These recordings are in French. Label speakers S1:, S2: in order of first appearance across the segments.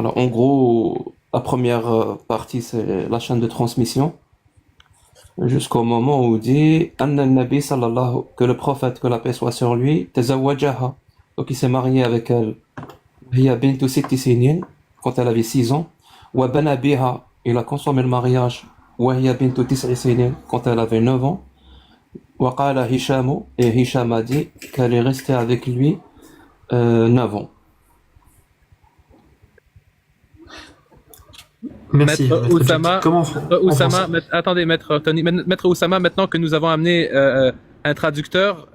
S1: Voilà, en gros, la première partie, c'est la chaîne de transmission, jusqu'au moment où il dit Anna Nabi sallallahu, que le prophète, que la paix soit sur lui, tazawajaha. Donc il s'est marié avec elle. Hiya bintu sitti sinin, quand elle avait 6 ans. Wa bana biha, il a consommé le mariage. Wa hiya bintu tis'i sinin, quand elle avait 9 ans. Wa qala Hishamu, et Hisham a dit qu'elle est restée avec lui 9 ans.
S2: Merci,
S3: Maître
S2: Maître Jack.
S3: Oussama,
S2: Comment
S3: Maître
S2: en
S3: Oussama,
S2: français?
S3: attendez, Maître Tony, Maître Oussama, maintenant que nous avons amené un traducteur,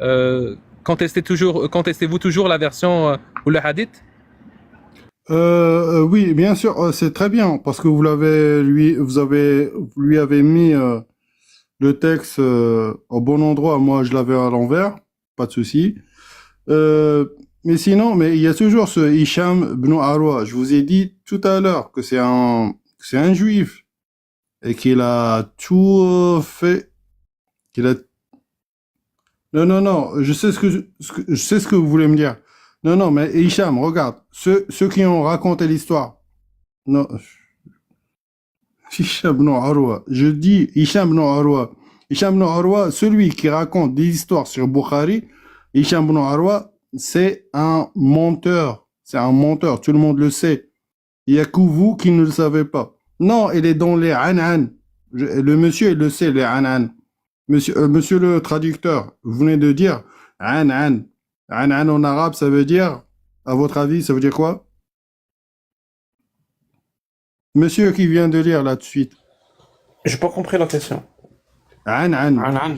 S3: contestez-vous toujours la version ou le hadith?
S4: Oui, bien sûr, c'est très bien parce que vous lui avez mis le texte au bon endroit. Moi, je l'avais à l'envers, pas de souci. Euh, mais sinon, mais il y a toujours ce Hicham ibn Arwa. Je vous ai dit tout à l'heure que c'est un juif et qu'il a tout fait, qu'il a. Non, non, non, je sais ce que vous voulez me dire. Non, non, mais Hicham, regarde, ceux qui ont raconté l'histoire. Non, Hicham ibn Arwa. Je dis Hicham ibn Arwa. Hicham ibn Arwa, celui qui raconte des histoires sur Bukhari, Hicham ibn Arwa, c'est un menteur. C'est un menteur, tout le monde le sait. Il n'y a que vous qui ne le savez pas. Non, il est dans les Anan. Le monsieur, il le sait, les Anan. Monsieur le traducteur, vous venez de dire Anan. Anan en arabe, ça veut dire, à votre avis, ça veut dire quoi? Monsieur qui vient de lire là tout de suite.
S1: J'ai pas compris la question.
S4: Anan.
S1: Anan.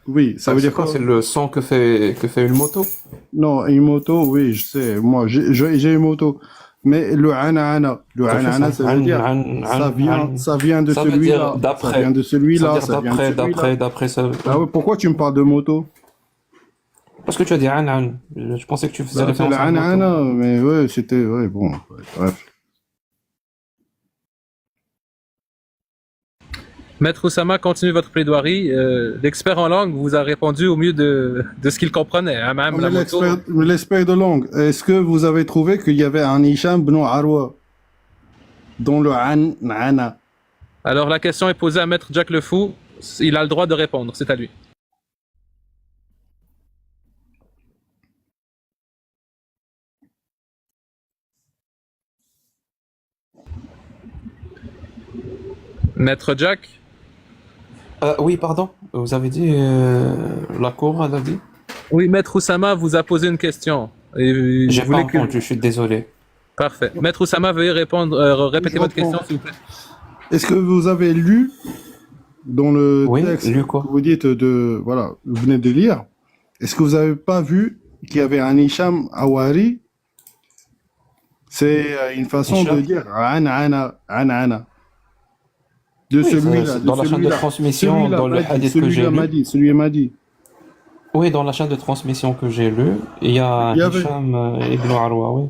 S4: Oui, ça veut
S1: C'est
S4: dire
S1: quoi?
S4: quoi?
S1: C'est le son que fait une moto?
S4: Non, une moto, oui, je sais. Moi, j'ai une moto. Mais le anana,
S1: Ça fait ça.
S4: ça veut dire, ça vient de
S1: Ça veut dire
S4: celui-là, ça
S1: d'après.
S4: vient de
S1: Ça veut
S4: celui-là,
S1: dire
S4: ça vient de
S1: d'après,
S4: celui-là.
S1: d'après ça.
S4: Ah ouais, pourquoi tu me parles de moto?
S1: Parce que tu as dit Anan. Je pensais que tu faisais
S4: Bah, c'est le
S1: référence à une moto.
S4: anana, mais ouais, c'était, ouais, bon, ouais, bref.
S3: Maître Oussama, continuez votre plaidoirie. L'expert en langue vous a répondu au mieux de ce qu'il comprenait, hein, même la moto.
S4: Mais l'expert de langue, est-ce que vous avez trouvé qu'il y avait un Hicham ibn Arwa dans le anana?
S3: Alors la question est posée à Maître Jack le Fou. Il a le droit de répondre, c'est à lui. Maître Jack,
S1: Oui, pardon. Vous avez dit la cour, elle a dit.
S3: oui, Maître Oussama vous a posé une question. Et
S1: J'ai
S3: vous
S1: pas
S3: voulez que...
S1: entendu. Je suis désolé.
S3: Parfait. Maître Oussama, veuillez répondre, répéter
S4: Je
S3: votre
S4: reprends.
S3: question, s'il vous plaît.
S4: Est-ce que vous avez lu dans le
S1: Oui,
S4: texte
S1: lu quoi?
S4: que vous dites voilà, vous venez de lire, est-ce que vous avez pas vu qu'il y avait un Hicham Awari? C'est une façon de
S1: Hicham?
S4: dire ana. De
S1: Oui,
S4: celui-là,
S1: dans la chaîne de transmission, dans le hadith que j'ai lu.
S4: celui-là m'a dit.
S1: Oui, dans la chaîne de transmission que j'ai lu, il y a
S4: Il y avait.
S1: Hicham ibn Arwa, oui.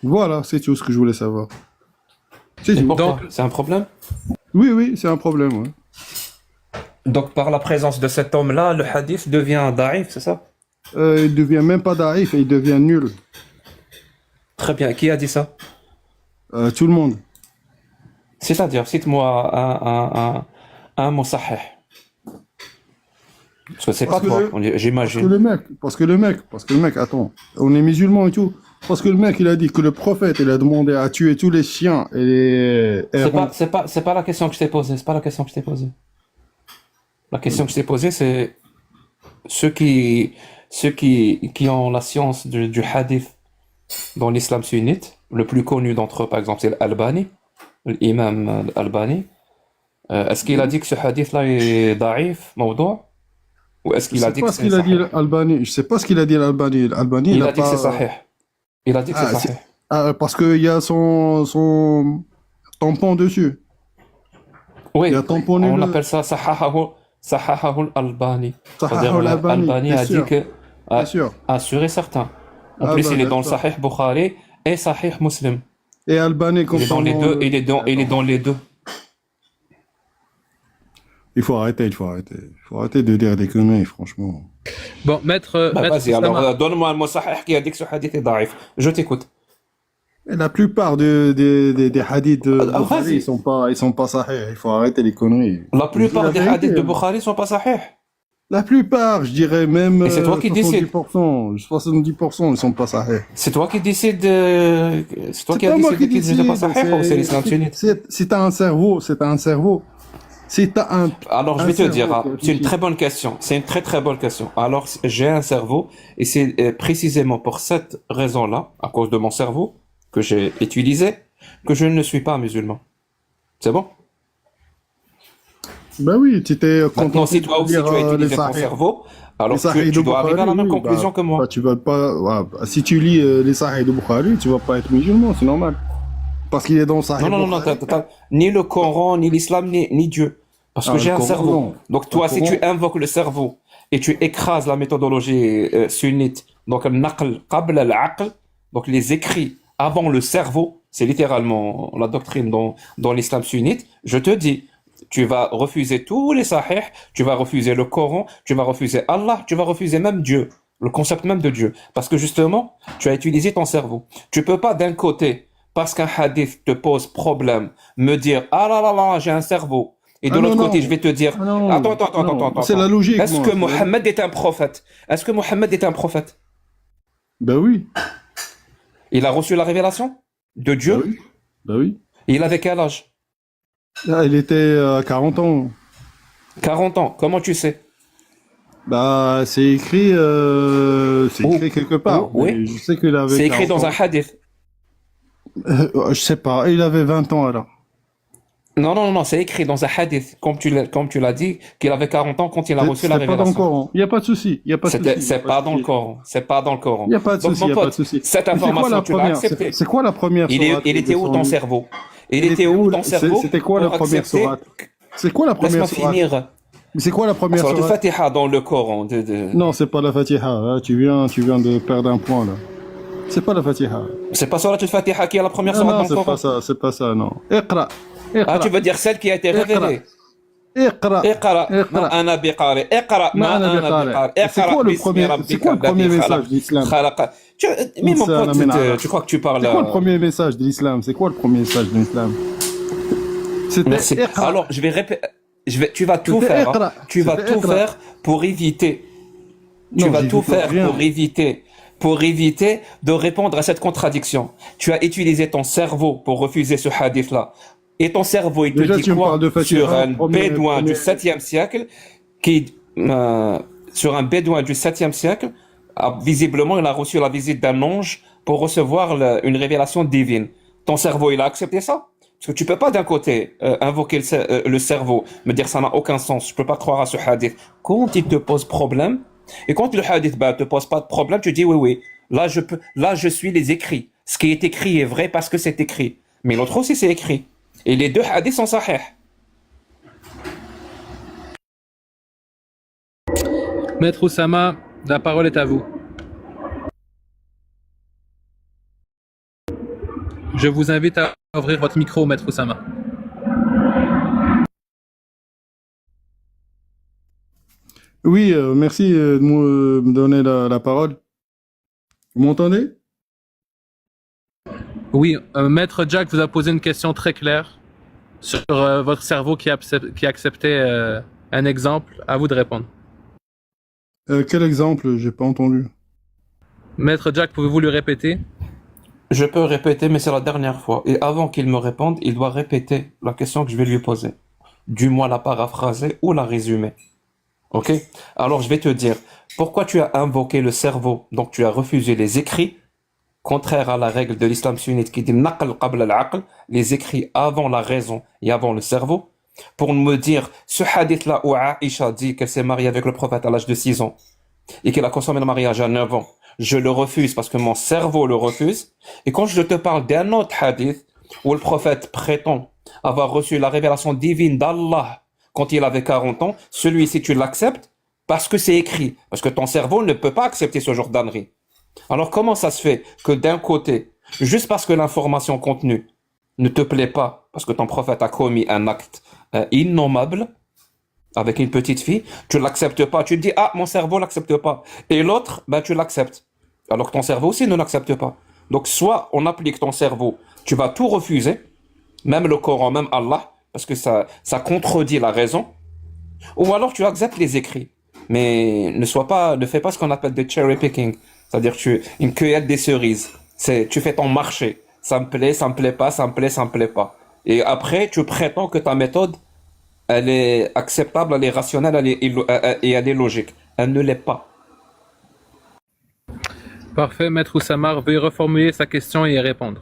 S4: Voilà, c'est tout ce que je voulais savoir. C'est
S1: Et
S4: tout.
S1: pourquoi?
S3: Donc,
S1: C'est un problème?
S4: Oui, oui, c'est un problème. Ouais.
S1: Donc, par la présence de cet homme-là, le hadith devient da'if, c'est ça?
S4: Il devient même pas daïf, il devient nul.
S1: Très bien. Qui a dit ça?
S4: Tout le monde.
S1: C'est-à-dire, cite-moi un musahih. Parce que c'est pas
S4: Parce que
S1: toi,
S4: le- Parce que
S1: j'imagine.
S4: le mec, attends, on est musulmans et tout. Parce que le mec, il a dit que le prophète, il a demandé à tuer tous les chiens et les hérons.
S1: C'est pas la question que je t'ai posée. C'est pas la question que je t'ai posée. La question que je t'ai posée, c'est ceux qui ont la science du hadith dans l'islam sunnite. Le plus connu d'entre eux, par exemple, c'est l'Albani, l'imam Albani. Est-ce qu'il a dit que ce hadith-là est da'if, mawdu'? Ou est-ce
S4: Je
S1: qu'il a
S4: sais
S1: dit
S4: pas
S1: que
S4: ce
S1: c'est
S4: qu'il a dit
S1: sahih?
S4: l'Albani. Je sais pas ce qu'il a dit l'Albani. L'Albani,
S1: Il
S4: a
S1: a dit que
S4: pas.
S1: c'est sahih. Il a dit que c'est
S4: Ah,
S1: sahih.
S4: parce qu'il y a son tampon dessus.
S1: Oui,
S4: Il a tamponné
S1: on
S4: le.
S1: appelle ça sahahahu al-Albani. C'est-à-dire
S4: Sahahu al-Albani,
S1: l'Albani
S4: bien
S1: a dit
S4: sûr.
S1: que,
S4: Bien sûr.
S1: sûr et certain. En
S4: Ah
S1: plus,
S4: bah,
S1: il est dans le
S4: d'accord.
S1: Sahih Bukhari et Sahih Muslim.
S4: Et Albani,
S1: Il est dans les
S4: concernant
S1: deux,
S4: le.
S1: il est dans les deux.
S4: Il faut arrêter, il faut arrêter. Il faut arrêter de dire des conneries, franchement.
S3: bon, Maître
S1: Bah, vas-y,
S3: Oussama,
S1: alors donne-moi un mot sahih qui a dit que ce hadith est da'if. Je t'écoute.
S4: Et la plupart des hadiths de Bukhari,
S1: Vas-y.
S4: ils sont pas sahih. Il faut arrêter les conneries.
S1: La
S4: Je dis la
S1: plupart des
S4: vérité,
S1: hadiths de
S4: hein.
S1: Bukhari sont pas sahih.
S4: La plupart, je dirais même
S1: Et c'est toi qui décides.
S4: 70%. 70%, ils sont pas sahih.
S1: C'est toi qui décides, c'est toi
S4: C'est
S1: qui as
S4: pas moi
S1: décidé
S4: qui
S1: qu'ils étaient pas
S4: décide.
S1: sahih ou c'est l'islam sunnite?
S4: Si t'as un cerveau, c'est un cerveau. Si t'as
S1: Alors, je
S4: un
S1: vais te
S4: cerveau
S1: dire,
S4: qui
S1: c'est une
S4: réfléchit.
S1: très bonne question. C'est une très très bonne question. Alors, j'ai un cerveau et c'est précisément pour cette raison-là, à cause de mon cerveau que j'ai utilisé, que je ne suis pas musulman. C'est bon?
S4: Ben oui, tu t'es
S1: Maintenant,
S4: contenté
S1: si
S4: de
S1: toi aussi
S4: lire
S1: tu as
S4: les
S1: utilisé ton
S4: sahih.
S1: cerveau,
S4: Les
S1: alors
S4: sahih de
S1: tu dois arriver à la
S4: Bukhari,
S1: même
S4: oui,
S1: conclusion que
S4: bah,
S1: moi.
S4: tu vas pas, voilà, si tu lis les sahih de Bukhari, tu vas pas être musulman, c'est normal. Parce qu'il est dans Sahih
S1: Non, non, non, non,
S4: Bukhari.
S1: ni le Coran, ni l'islam, ni Dieu. Parce que
S4: Ah,
S1: j'ai
S4: le
S1: un
S4: Coran,
S1: cerveau.
S4: non.
S1: Donc
S4: Le
S1: toi, si tu
S4: Coran,
S1: invoques le cerveau et tu écrases la méthodologie sunnite, donc al-naql qabl al-aql, donc les écrits avant le cerveau, c'est littéralement la doctrine dans l'islam sunnite, je te dis, tu vas refuser tous les sahih, tu vas refuser le Coran, tu vas refuser Allah, tu vas refuser même Dieu, le concept même de Dieu. Parce que justement, tu as utilisé ton cerveau. Tu peux pas d'un côté, parce qu'un hadith te pose problème, me dire, ah là là là, j'ai un cerveau. Et de
S4: ah non,
S1: l'autre côté, je
S4: non,
S1: vais te dire,
S4: ah non,
S1: attends, attends, attends, attends,
S4: non,
S1: attends,
S4: c'est la
S1: attends.
S4: logique,
S1: Est-ce
S4: moi.
S1: que Mohammed est un prophète? Est-ce que Mohammed est un prophète?
S4: Ben oui,
S1: Il a reçu la révélation de
S4: ben
S1: Dieu.
S4: oui, ben oui.
S1: Et il avait quel âge?
S4: Ah, il était à 40 ans.
S1: 40 ans. Comment tu sais?
S4: Bah, c'est
S1: Où?
S4: écrit quelque part.
S1: Où? Oui.
S4: Mais je sais qu'il avait
S1: C'est écrit
S4: 40
S1: dans un
S4: ans.
S1: hadith.
S4: Je sais pas, il avait 20 ans alors.
S1: Non, non, non, c'est écrit dans un hadith, comme tu l'as dit, qu'il avait 40 ans quand il a reçu la
S4: C'est pas dans le
S1: révélation.
S4: Coran. Il n'y a pas de souci. Il y a pas de souci. Il y a
S1: C'est
S4: pas de
S1: pas dans le
S4: souci.
S1: Coran. C'est pas dans le Coran.
S4: Il n'y a pas de
S1: Donc,
S4: souci. Il
S1: mon
S4: n'y a pas de
S1: pote,
S4: souci.
S1: cette
S4: Mais c'est quoi
S1: information,
S4: la
S1: tu l'as
S4: première?
S1: acceptée.
S4: C'est quoi la première sourate
S1: Il était où ton
S4: descendue?
S1: cerveau? Il était où ton cerveau
S4: C'était quoi la
S1: pour
S4: première
S1: accepter?
S4: sourate? C'est quoi la première
S1: Laisse-moi
S4: sourate?
S1: finir.
S4: Mais c'est quoi la première
S1: Sur le
S4: sourate?
S1: Fatiha dans le Coran.
S4: Non, c'est pas la Fatiha. Hein. Tu viens de perdre un point là. C'est pas la Fatiha.
S1: C'est pas sur le Fatiha qui est la première
S4: Non,
S1: sourate
S4: non,
S1: dans le
S4: c'est
S1: Coran.
S4: pas ça. C'est pas ça, non. Iqra.
S1: Ah,
S4: Iqra.
S1: tu veux dire celle qui a été révélée.
S4: Iqra.
S1: اقرأ ما
S4: Iqra.
S1: أنا بقارئ اقرأ
S4: ما
S1: ما
S4: أنا
S1: أنا
S4: بقارئ.
S1: بقارئ
S4: C'est
S1: اقرأ
S4: quoi le
S1: باسم
S4: premier, c'est
S1: ربك
S4: quoi le premier
S1: الذي
S4: message
S1: خلق
S4: de l'islam?
S1: Mais mon pote,
S4: Insana min alaq.
S1: tu crois que tu parles...
S4: C'est quoi le premier message de l'islam? C'est quoi le premier message de l'islam? C'était
S1: Merci.
S4: Iqra.
S1: Alors, je vais répéter... Tu vas tout
S4: C'était
S1: faire. Hein.
S4: Iqra.
S1: Tu vas
S4: C'était
S1: tout
S4: Iqra.
S1: faire pour éviter. Tu
S4: Non,
S1: vas tout
S4: j'évite
S1: faire
S4: rien.
S1: pour éviter de répondre à cette contradiction. Tu as utilisé ton cerveau pour refuser ce hadith-là. Et ton cerveau, il te
S4: Déjà,
S1: dit
S4: tu me
S1: quoi
S4: parles de Fatiha,
S1: sur un
S4: premier-
S1: bédouin
S4: premier-
S1: du 7e siècle qui, sur un bédouin du 7e siècle, visiblement, il a reçu la visite d'un ange pour recevoir une révélation divine. Ton cerveau, il a accepté ça? Parce que tu peux pas d'un côté invoquer le cerveau, me dire ça n'a aucun sens, je peux pas croire à ce hadith. Quand il te pose problème, et quand le hadith te pose pas de problème, tu dis oui, oui, là je suis les écrits. Ce qui est écrit est vrai parce que c'est écrit. Mais l'autre aussi c'est écrit. Et les deux hadiths sont sahih.
S3: Maître Oussama, la parole est à vous. Je vous invite à ouvrir votre micro, Maître Oussama.
S4: Oui, merci de me donner la parole. Vous m'entendez?
S3: Oui, Maître Jack vous a posé une question très claire sur votre cerveau qui acceptait un exemple. À vous de répondre.
S4: Quel exemple? J'ai pas entendu.
S3: Maître Jack, pouvez-vous lui répéter?
S1: Je peux répéter, mais c'est la dernière fois. Et avant qu'il me réponde, il doit répéter la question que je vais lui poser. Du moins la paraphraser ou la résumer. Ok? Alors je vais te dire, pourquoi tu as invoqué le cerveau, donc tu as refusé les écrits, contraire à la règle de l'islam sunnite qui dit naql qabla al-aql, les écrits avant la raison et avant le cerveau, pour me dire, ce hadith-là où Aïcha dit qu'elle s'est mariée avec le prophète à l'âge de 6 ans et qu'elle a consommé le mariage à 9 ans, je le refuse parce que mon cerveau le refuse. Et quand je te parle d'un autre hadith où le prophète prétend avoir reçu la révélation divine d'Allah quand il avait 40 ans, celui-ci tu l'acceptes parce que c'est écrit, parce que ton cerveau ne peut pas accepter ce genre d'ânerie. Alors comment ça se fait que d'un côté, juste parce que l'information contenue ne te plaît pas, parce que ton prophète a commis un acte innommable avec une petite fille, tu l'acceptes pas, tu te dis ah mon cerveau l'accepte pas, et l'autre ben tu l'acceptes, alors que ton cerveau aussi ne l'accepte pas. Donc, soit on applique ton cerveau, tu vas tout refuser, même le Coran, même Allah, parce que ça contredit la raison, ou alors tu acceptes les écrits. Mais ne fais pas ce qu'on appelle de cherry picking, c'est-à-dire une cueillette des cerises. Tu fais ton marché. Ça me plaît pas, ça me plaît, ça me plaît pas. Et après, tu prétends que ta méthode, elle est acceptable, elle est rationnelle, et elle est logique. Elle ne l'est pas.
S3: Parfait, Maître Oussama, veuillez reformuler sa question et y répondre.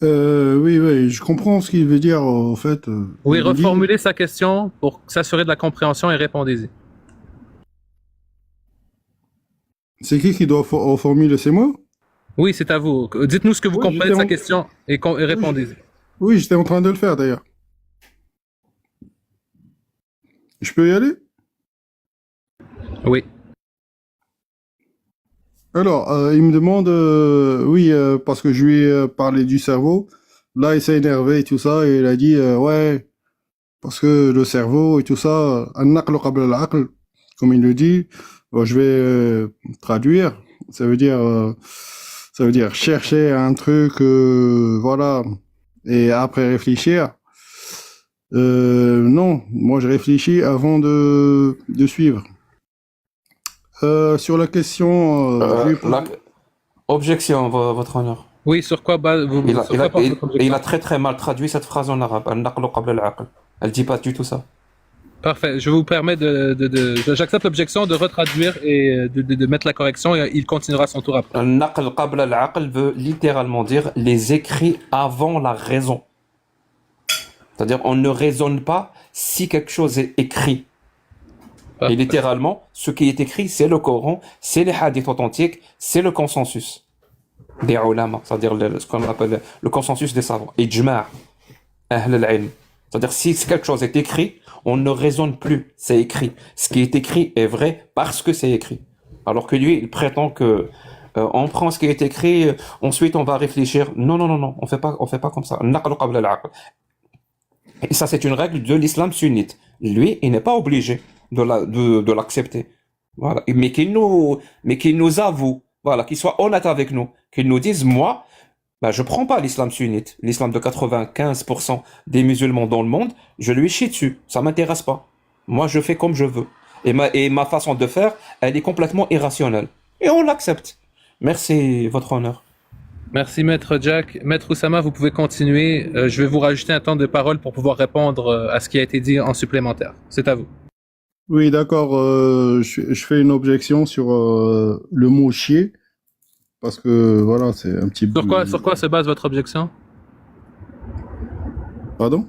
S4: Oui, je comprends ce qu'il veut dire, en fait.
S3: Oui,
S4: Il dit-
S3: reformuler sa question pour s'assurer de la compréhension et répondez-y.
S4: C'est qui doit formuler, c'est moi?
S3: Oui, c'est à vous. Dites-nous ce que vous
S4: Oui,
S3: comprenez de
S4: j'étais
S3: sa
S4: en-
S3: question et répondez-y.
S4: Oui, j'étais en train de le faire, d'ailleurs. Je peux y aller?
S3: Oui.
S4: Alors, il me demande, parce que je lui ai parlé du cerveau. Là, il s'est énervé et tout ça, et il a dit, ouais, parce que le cerveau et tout ça, an-naqlu qabla al-aql, comme il le dit, bon, je vais traduire. Ça veut dire chercher un truc, voilà, et après réfléchir. Non, moi je réfléchis avant de suivre. Sur la question, je lui ai posé-
S1: Objection, votre honneur.
S3: Oui, sur quoi vous
S1: Il a,
S3: sur
S1: il
S3: quoi
S1: a,
S3: porte
S1: il,
S3: votre
S1: il
S3: objection?
S1: a très très mal traduit cette phrase en arabe. Al-naqlu qabla al-aql. Elle dit pas du tout ça.
S3: Parfait. Je vous permets j'accepte l'objection de retraduire et de mettre la correction et il continuera son tour après.
S1: Al-naql qabla al-aql veut littéralement dire les écrits avant la raison. C'est-à-dire on ne raisonne pas si quelque chose est écrit.
S3: Parfait.
S1: Et littéralement, ce qui est écrit, c'est le Coran, c'est les hadiths authentiques, c'est le consensus des ulama, c'est-à-dire ce qu'on appelle le consensus des savants. Ijma' ahl al-ilm. C'est-à-dire si quelque chose est écrit, on ne raisonne plus, c'est écrit. Ce qui est écrit est vrai parce que c'est écrit. Alors que lui, il prétend que on prend ce qui est écrit, ensuite on va réfléchir. Non, on fait pas comme ça. Naql qabla al-aql. Et ça, c'est une règle de l'islam sunnite. Lui, il n'est pas obligé de l'accepter. Voilà. Mais qu'il nous avoue, voilà, qu'il soit honnête avec nous, qu'il nous dise, moi, ben, je prends pas l'islam sunnite, l'islam de 95% des musulmans dans le monde, je lui chie dessus, ça m'intéresse pas. Moi, je fais comme je veux. Et ma façon de faire, elle est complètement irrationnelle. Et on l'accepte. Merci, votre honneur.
S3: Merci, Maître Jack. Maître Oussama, vous pouvez continuer. Je vais vous rajouter un temps de parole pour pouvoir répondre à ce qui a été dit en supplémentaire. C'est à vous.
S4: Oui, d'accord. Je fais une objection sur le mot chier, parce que voilà, c'est un petit peu.
S3: Sur quoi se base votre objection?
S4: Pardon?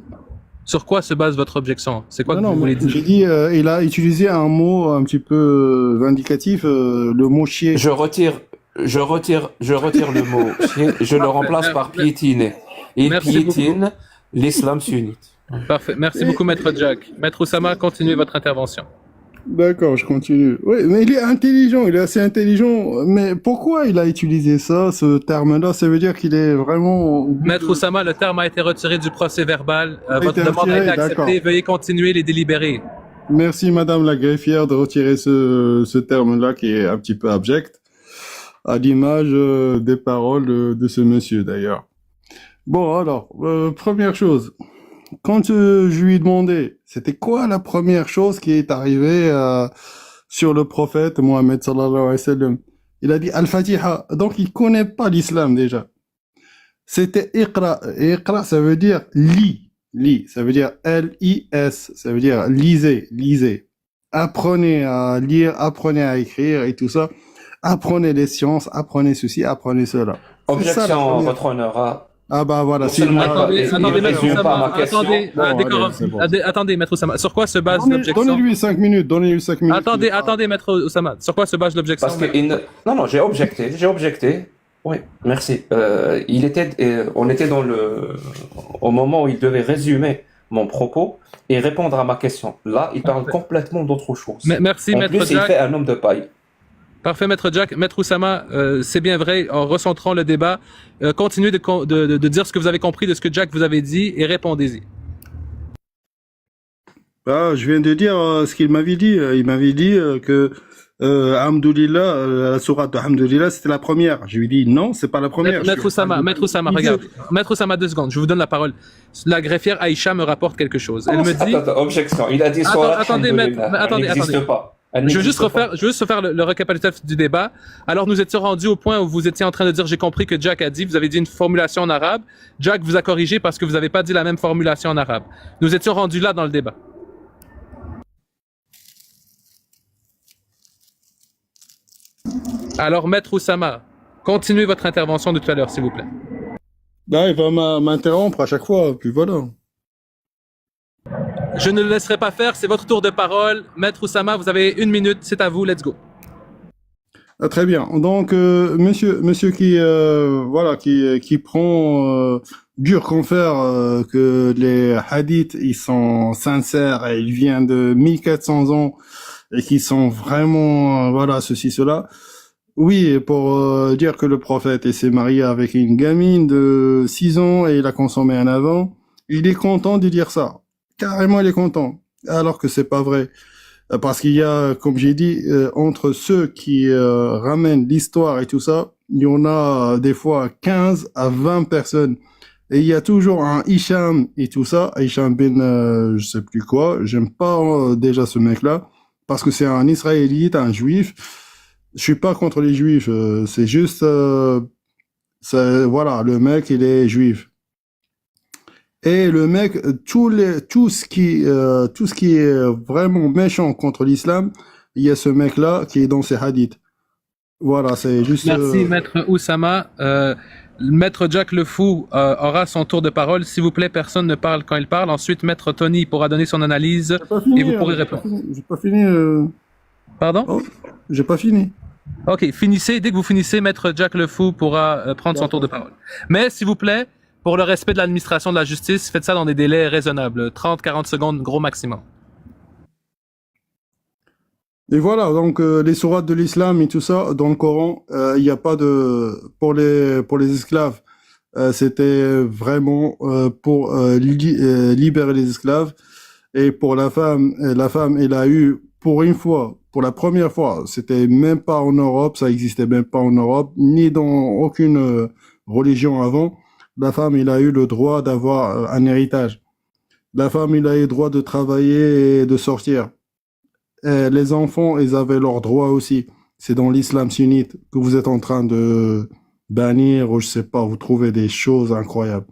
S3: Sur quoi se base votre objection? C'est quoi que
S4: Non,
S3: vous voulez
S4: j'ai
S3: dire?
S4: dit, il a utilisé un mot un petit peu vindicatif, le mot chier.
S1: Je retire le mot chier, je le remplace par piétiner. Il
S3: Merci
S1: piétine l'islam sunnite.
S3: Parfait. Merci beaucoup, Maître Jack. Maître Oussama, continuez votre intervention.
S4: D'accord, je continue. Oui, mais il est intelligent, il est assez intelligent. Mais pourquoi il a utilisé ça, ce terme-là? Ça veut dire qu'il est vraiment...
S3: Maître Oussama, le terme a été retiré du procès verbal.
S4: a
S3: Votre
S4: été
S3: demande a
S4: retiré,
S3: été acceptée.
S4: d'accord.
S3: Veuillez continuer les délibérés.
S4: Merci, Madame la greffière, de retirer ce terme-là qui est un petit peu abject, à l'image des paroles de ce monsieur, d'ailleurs. Bon, alors, première chose. Quand je lui ai demandé, c'était quoi la première chose qui est arrivée sur le prophète Mohammed sallallahu alayhi wa sallam? Il a dit Al-Fatiha. Donc, il connaît pas l'islam déjà. C'était Iqra. Et Iqra, ça veut dire lis. Lis. Ça veut dire L-I-S. Ça veut dire lisez, lisez. Apprenez à lire, apprenez à écrire et tout ça. Apprenez les sciences, apprenez ceci, apprenez cela. C'est ça, la
S1: Objection,
S4: première.
S1: votre honneur.
S4: Ah bah voilà,
S1: Non
S4: c'est
S1: seulement-
S3: Attendez,
S1: il
S3: Maître
S1: résume pas
S3: Oussama.
S1: ma question.
S3: Attendez,
S4: Bon, allez, c'est bon.
S3: attendez, Maître Oussama. Sur quoi se base l'objection?
S4: Donnez-lui 5 minutes, donnez-lui 5 minutes.
S3: Attendez, Maître Oussama. Sur quoi se base l'objection?
S1: Parce que non, j'ai objecté. Oui, merci. On était au moment où il devait résumer mon propos et répondre à ma question. Là, il parle complètement d'autre chose.
S3: Merci,
S1: En
S3: Maître
S1: plus, il
S3: Jack.
S1: fait un homme de paille.
S3: Parfait, Maître Jack. Maître Oussama, c'est bien vrai. En recentrant le débat, continuez de dire ce que vous avez compris de ce que Jack vous avait dit et répondez-y.
S4: Ah, je viens de dire ce qu'il m'avait dit. Il m'avait dit que Alhamdoulilah, la sourate de Alhamdoulilah, c'était la première. Je lui ai dit non, c'est pas la première.
S3: Maître Oussama, regarde. Maître Oussama, 2 secondes, je vous donne la parole. La greffière Aïcha me rapporte quelque chose. Elle me dit...
S1: Attends, objection. Il a dit sourate
S3: Attendez, maître,
S1: Alhamdoulilah.
S3: attendez,
S1: Elle n'existe
S3: attendez.
S1: pas.
S3: Je veux juste refaire le récapitulatif du débat. Alors, nous étions rendus au point où vous étiez en train de dire, j'ai compris que Jack a dit, vous avez dit une formulation en arabe. Jack vous a corrigé parce que vous n'avez pas dit la même formulation en arabe. Nous étions rendus là dans le débat. Alors, Maître Oussama, continuez votre intervention de tout à l'heure, s'il vous plaît.
S4: Bah, il va m'interrompre à chaque fois, puis voilà.
S3: Je ne le laisserai pas faire, c'est votre tour de parole. Maître Oussama, vous avez 1 minute, c'est à vous, let's go.
S4: Ah, très bien. Donc, monsieur qui, voilà, qui prend dur comme fer que les hadiths, ils sont sincères et ils viennent de 1400 ans et qui sont vraiment, voilà, ceci, cela. Oui, pour dire que le prophète s'est marié avec une gamine de 6 ans et il a consommé un avant, il est content de dire ça. Carrément, il est content. Alors que c'est pas vrai. Parce qu'il y a, comme j'ai dit, entre ceux qui ramènent l'histoire et tout ça, il y en a des fois 15 à 20 personnes. Et il y a toujours un Hicham et tout ça, Hicham ben je sais plus quoi, j'aime pas déjà ce mec-là, parce que c'est un Israélite, un Juif. Je suis pas contre les Juifs, c'est juste, voilà, le mec il est Juif. Et le mec, tout ce qui est vraiment méchant contre l'islam, il y a ce mec-là qui est dans ses hadiths. Voilà, c'est juste.
S3: Merci, Maître Oussama. Maître Jack le Fou aura son tour de parole. S'il vous plaît, personne ne parle quand il parle. Ensuite, Maître Tony pourra donner son analyse et vous pourrez répondre.
S4: J'ai pas fini.
S3: Pardon?
S4: Oh, j'ai pas fini.
S3: Ok, finissez. Dès que vous finissez, Maître Jack le Fou pourra prendre son tour de parole. Mais, s'il vous plaît, pour le respect de l'administration de la justice, faites ça dans des délais raisonnables. 30-40 secondes, gros maximum.
S4: Et voilà, donc les sourates de l'islam et tout ça, dans le Coran, il n'y a pas de... Pour les esclaves, c'était vraiment pour libérer les esclaves. Et pour la femme, elle a eu, pour une fois, pour la première fois, c'était même pas en Europe, ça existait même pas en Europe, ni dans aucune religion avant. La femme, elle a eu le droit d'avoir un héritage. La femme, elle a eu le droit de travailler et de sortir. Et les enfants, ils avaient leurs droits aussi. C'est dans l'islam sunnite que vous êtes en train de bannir, ou je sais pas, vous trouvez des choses incroyables.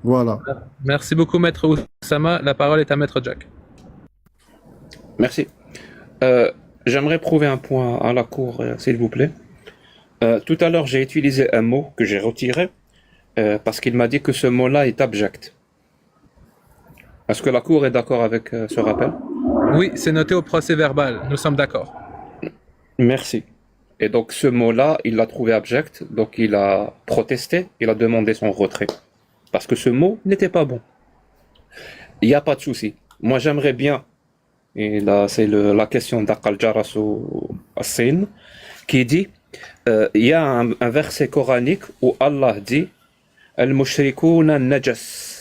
S4: Voilà.
S3: Merci beaucoup, Maître Oussama. La parole est à Maître Jack.
S1: Merci. J'aimerais prouver un point à la cour, s'il vous plaît. Tout à l'heure, j'ai utilisé un mot que j'ai retiré parce qu'il m'a dit que ce mot-là est abject. Est-ce que la cour est d'accord avec ce rappel?
S3: Oui, c'est noté au procès verbal. Nous sommes d'accord.
S1: Merci. Et donc ce mot-là, il l'a trouvé abject, donc il a protesté, il a demandé son retrait. Parce que ce mot n'était pas bon. Il n'y a pas de souci. Moi, j'aimerais bien, et là, c'est la question d'Aqal Jarasu As-Sin, qui dit, il y a un verset coranique où Allah dit, Al-Mushrikouna Najas.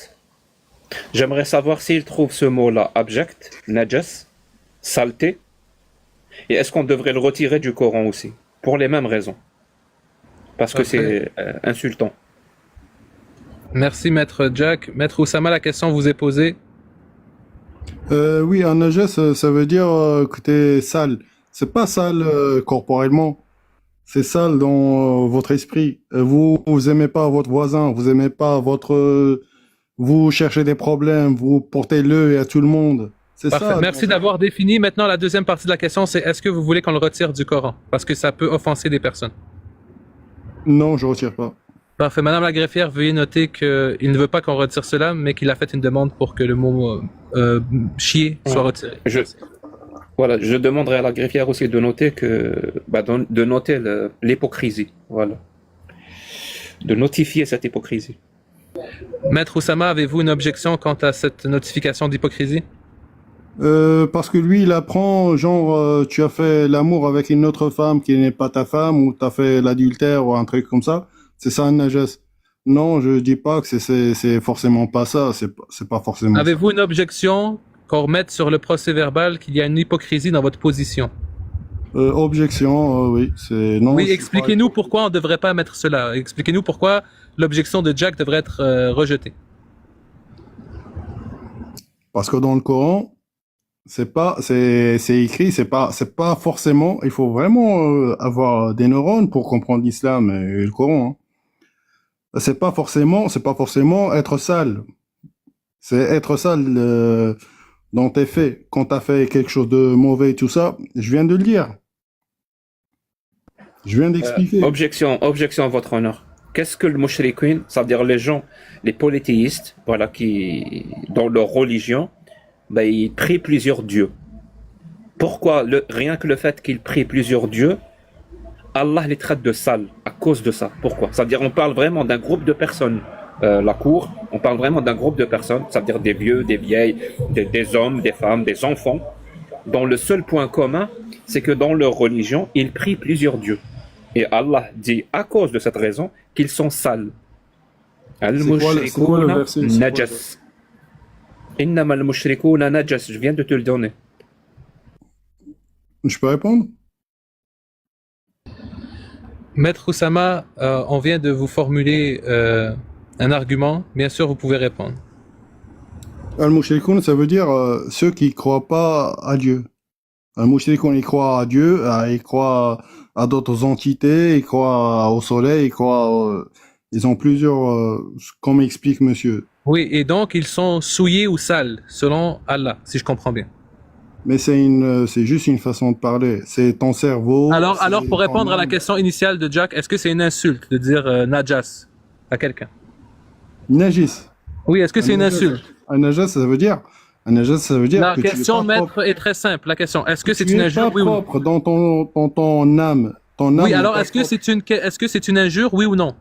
S1: J'aimerais savoir s'il trouve ce mot-là abject, Najas, saleté, et est-ce qu'on devrait le retirer du Coran aussi, pour les mêmes raisons. Parce que c'est insultant.
S3: Merci, Maître Jack. Maître Oussama, la question vous est posée.
S4: Oui, un najas, ça veut dire que t'es sale. C'est pas sale corporellement. C'est sale dans votre esprit. Vous aimez pas votre voisin, vous aimez pas votre... vous cherchez des problèmes, vous portez l'œil à tout le monde. C'est
S3: Parfait.
S4: ça.
S3: Merci d'avoir défini. Maintenant, la deuxième partie de la question, c'est est-ce que vous voulez qu'on le retire du Coran? Parce que ça peut offenser des personnes.
S4: Non, je retire pas.
S3: Parfait. Madame la greffière, veuillez noter qu'il ne veut pas qu'on retire cela, mais qu'il a fait une demande pour que le mot chier soit retiré.
S1: Voilà, je demanderai à la greffière aussi de noter de noter l'hypocrisie. Voilà. De notifier cette hypocrisie.
S3: Maître Oussama, avez-vous une objection quant à cette notification d'hypocrisie?
S4: Parce que lui, il apprend, genre, tu as fait l'amour avec une autre femme qui n'est pas ta femme, ou tu as fait l'adultère, ou un truc comme ça. C'est ça, un najas. Non, je dis pas que c'est forcément pas ça. C'est pas forcément ça.
S3: Avez-vous une objection qu'on remette sur le procès verbal qu'il y a une hypocrisie dans votre position?
S4: Objection, oui, c'est non.
S3: Oui,
S4: c'est pas-
S3: expliquez-nous pourquoi on ne devrait pas mettre cela. Expliquez-nous pourquoi l'objection de Jack devrait être rejetée.
S4: Parce que dans le Coran, c'est écrit, c'est pas forcément. Il faut vraiment avoir des neurones pour comprendre l'islam et le Coran. Hein. C'est pas forcément être sale. C'est être sale dans tes faits. Quand t'as fait quelque chose de mauvais et tout ça, je viens de le dire. Je viens d'expliquer.
S2: Objection, votre honneur. Qu'est-ce que le mushrikun, c'est-à-dire les gens, les polythéistes, voilà, qui, dans leur religion, ben, ils prient plusieurs dieux. Pourquoi rien que le fait qu'ils prient plusieurs dieux, Allah les traite de sales à cause de ça. Pourquoi? C'est-à-dire on parle vraiment d'un groupe de personnes. La cour, on parle vraiment d'un groupe de personnes, c'est-à-dire des vieux, des vieilles, des hommes, des femmes, des enfants, dont le seul point commun, c'est que dans leur religion, ils prient plusieurs dieux. Et Allah dit, à cause de cette raison, qu'ils sont sales.
S4: C'est quoi le verset? C'est quoi le
S2: Najas. Innama al-mushrikuna najas. Je viens de te le donner.
S4: Je peux répondre?
S3: Maître Oussama, on vient de vous formuler un argument. Bien sûr, vous pouvez répondre.
S4: Al-Mushrikoun, ça veut dire ceux qui croient pas à Dieu. Al-Mushrikoun, ils croient à Dieu, ils croient à d'autres entités, ils croient au soleil, ils ont plusieurs, comme explique monsieur.
S3: Oui, et donc ils sont souillés ou sales, selon Allah, si je comprends bien.
S4: Mais c'est juste une façon de parler. C'est ton cerveau.
S3: Alors
S4: c'est
S3: pour répondre
S4: ton
S3: à la
S4: âme.
S3: question initiale de Jack, est-ce que c'est une insulte de dire najas à quelqu'un?
S4: Najis.
S3: Oui, est-ce que c'est une insulte?
S4: Un najas, ça veut dire. Un najas, ça veut dire
S3: La
S4: que
S3: question,
S4: tu es pas
S3: maître,
S4: propre.
S3: est très simple. La question, est-ce que c'est
S4: Tu
S3: une
S4: es
S3: injure?
S4: pas
S3: Oui ou non?
S4: propre dans ton âme. Ton âme
S3: Oui,
S4: n'est
S3: alors
S4: pas
S3: est-ce que
S4: propre.
S3: c'est une injure, oui ou non?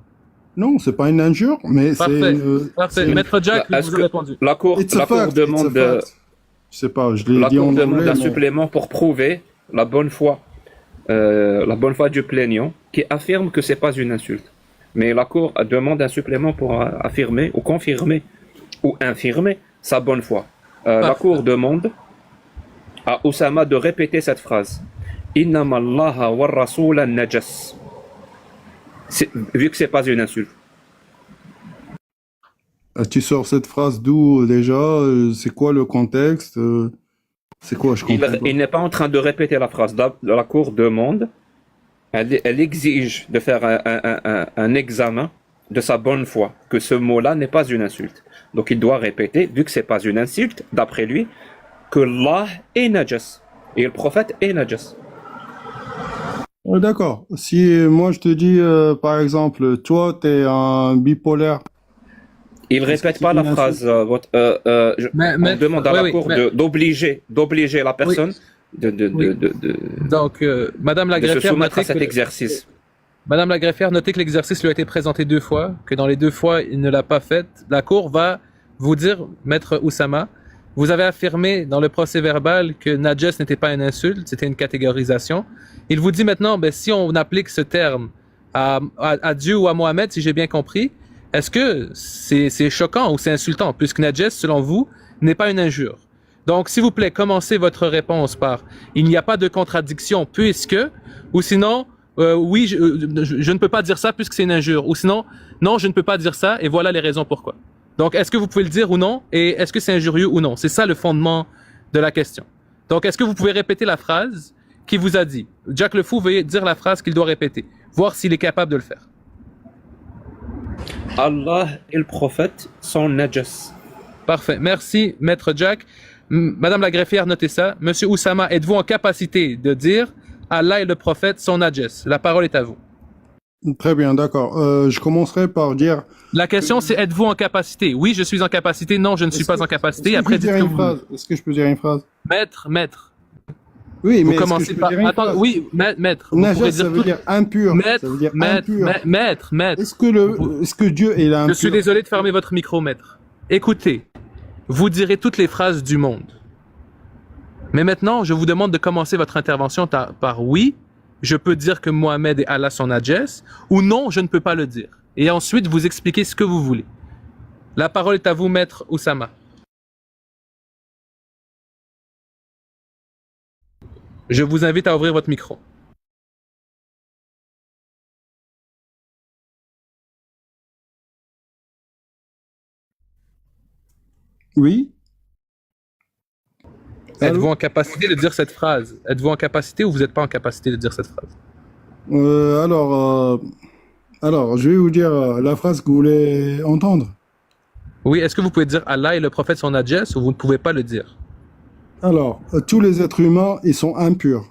S4: Non, c'est pas une injure, mais
S3: Parfait.
S4: c'est.
S3: Parfait.
S4: c'est-
S3: Maître Jack
S2: Est-ce
S3: vous a
S2: que
S3: répondu.
S2: la cour
S4: It's a fact,
S2: demande,
S4: it's a fact. Je sais pas, je l'ai
S2: la
S4: dit
S2: cour
S4: en
S2: demande
S4: anglais.
S2: un
S4: mais-
S2: supplément pour prouver la bonne foi du plaignant, qui affirme que c'est pas une insulte. Mais la cour demande un supplément pour affirmer ou confirmer ou infirmer sa bonne foi. La
S3: Parfait.
S2: cour demande à Oussama de répéter cette phrase. Innama Allah wa rasula najas. Vu que c'est pas une insulte.
S4: Tu sors cette phrase d'où déjà? C'est quoi le contexte? C'est quoi? Je comprends pas.
S2: Il n'est pas en train de répéter la phrase. La cour demande, elle exige de faire un examen de sa bonne foi, que ce mot-là n'est pas une insulte. Donc il doit répéter, vu que c'est pas une insulte, d'après lui, que Allah est najas et le prophète est najas.
S4: D'accord. Si moi je te dis, par exemple, toi t'es un bipolaire.
S2: Il
S4: Est-ce que
S2: répète
S4: c'est
S2: pas la
S4: une
S2: phrase. On
S3: Maître,
S2: demande à
S3: oui,
S2: la
S3: oui,
S2: cour
S3: maître.
S2: d'obliger la personne
S3: Oui. Donc, Madame la
S2: de se
S3: greffière,
S2: soumettre à
S3: notez
S2: cet
S3: que,
S2: exercice.
S3: Madame la greffière, notez que l'exercice lui a été présenté 2 fois, que dans les 2 fois, il ne l'a pas fait. La cour va vous dire, Maître Oussama, vous avez affirmé dans le procès verbal que najas n'était pas une insulte, c'était une catégorisation. Il vous dit maintenant, ben, si on applique ce terme à Dieu ou à Mohamed, si j'ai bien compris, est-ce que c'est choquant ou c'est insultant, puisque najas, selon vous, n'est pas une injure? Donc, s'il vous plaît, commencez votre réponse par « il n'y a pas de contradiction puisque » ou sinon « oui, je ne peux pas dire ça puisque c'est une injure » ou sinon « non, je ne peux pas dire ça et voilà les raisons pourquoi ». Donc, est-ce que vous pouvez le dire ou non et est-ce que c'est injurieux ou non? C'est ça le fondement de la question. Donc, est-ce que vous pouvez répéter la phrase qu'il vous a dit? Jack le Fou, veuillez dire la phrase qu'il doit répéter, voir s'il est capable de le faire.
S2: Allah et le prophète sont najas.
S3: Parfait. Merci, Maître Jack. Madame la greffière, notez ça. Monsieur Oussama, êtes-vous en capacité de dire Allah et le prophète sont najas? La parole est à vous.
S4: Très bien, d'accord. Je commencerai par dire.
S3: La question, c'est êtes-vous en capacité? Oui, je suis en capacité. Non, je ne suis pas en capacité.
S4: Est-ce que
S3: Après,
S4: je peux
S3: dites
S4: dire
S3: que
S4: une
S3: vous...
S4: phrase? Est-ce que je peux dire une phrase?
S3: Maître.
S4: Oui,
S3: Vous
S4: mais est-ce que
S3: commencez
S4: je peux
S3: par...
S4: dire une
S3: Attends,
S4: phrase?
S3: oui, maître. Vous
S4: Najas,
S3: pourrez
S4: ça
S3: dire
S4: veut
S3: tout...
S4: dire impur. Ça veut dire impur.
S3: Maître.
S4: Est-ce que Dieu est impur?
S3: Je suis désolé de fermer votre micro, maître. Écoutez, vous direz toutes les phrases du monde. Mais maintenant, je vous demande de commencer votre intervention par oui, je peux dire que Mohamed et Allah sont najas, ou non, je ne peux pas le dire. Et ensuite, vous expliquez ce que vous voulez. La parole est à vous, maître Oussama. Je vous invite à ouvrir votre micro.
S4: Oui.
S3: Êtes-vous
S4: Allô?
S3: en capacité de dire cette phrase? Êtes-vous en capacité ou vous n'êtes pas en capacité de dire cette phrase?
S4: Euh, alors, euh, alors, je vais vous dire la phrase que vous voulez entendre.
S3: Oui, est-ce que vous pouvez dire Allah et le prophète sont najès ou vous ne pouvez pas le dire?
S4: Alors, tous les êtres humains, ils sont impurs.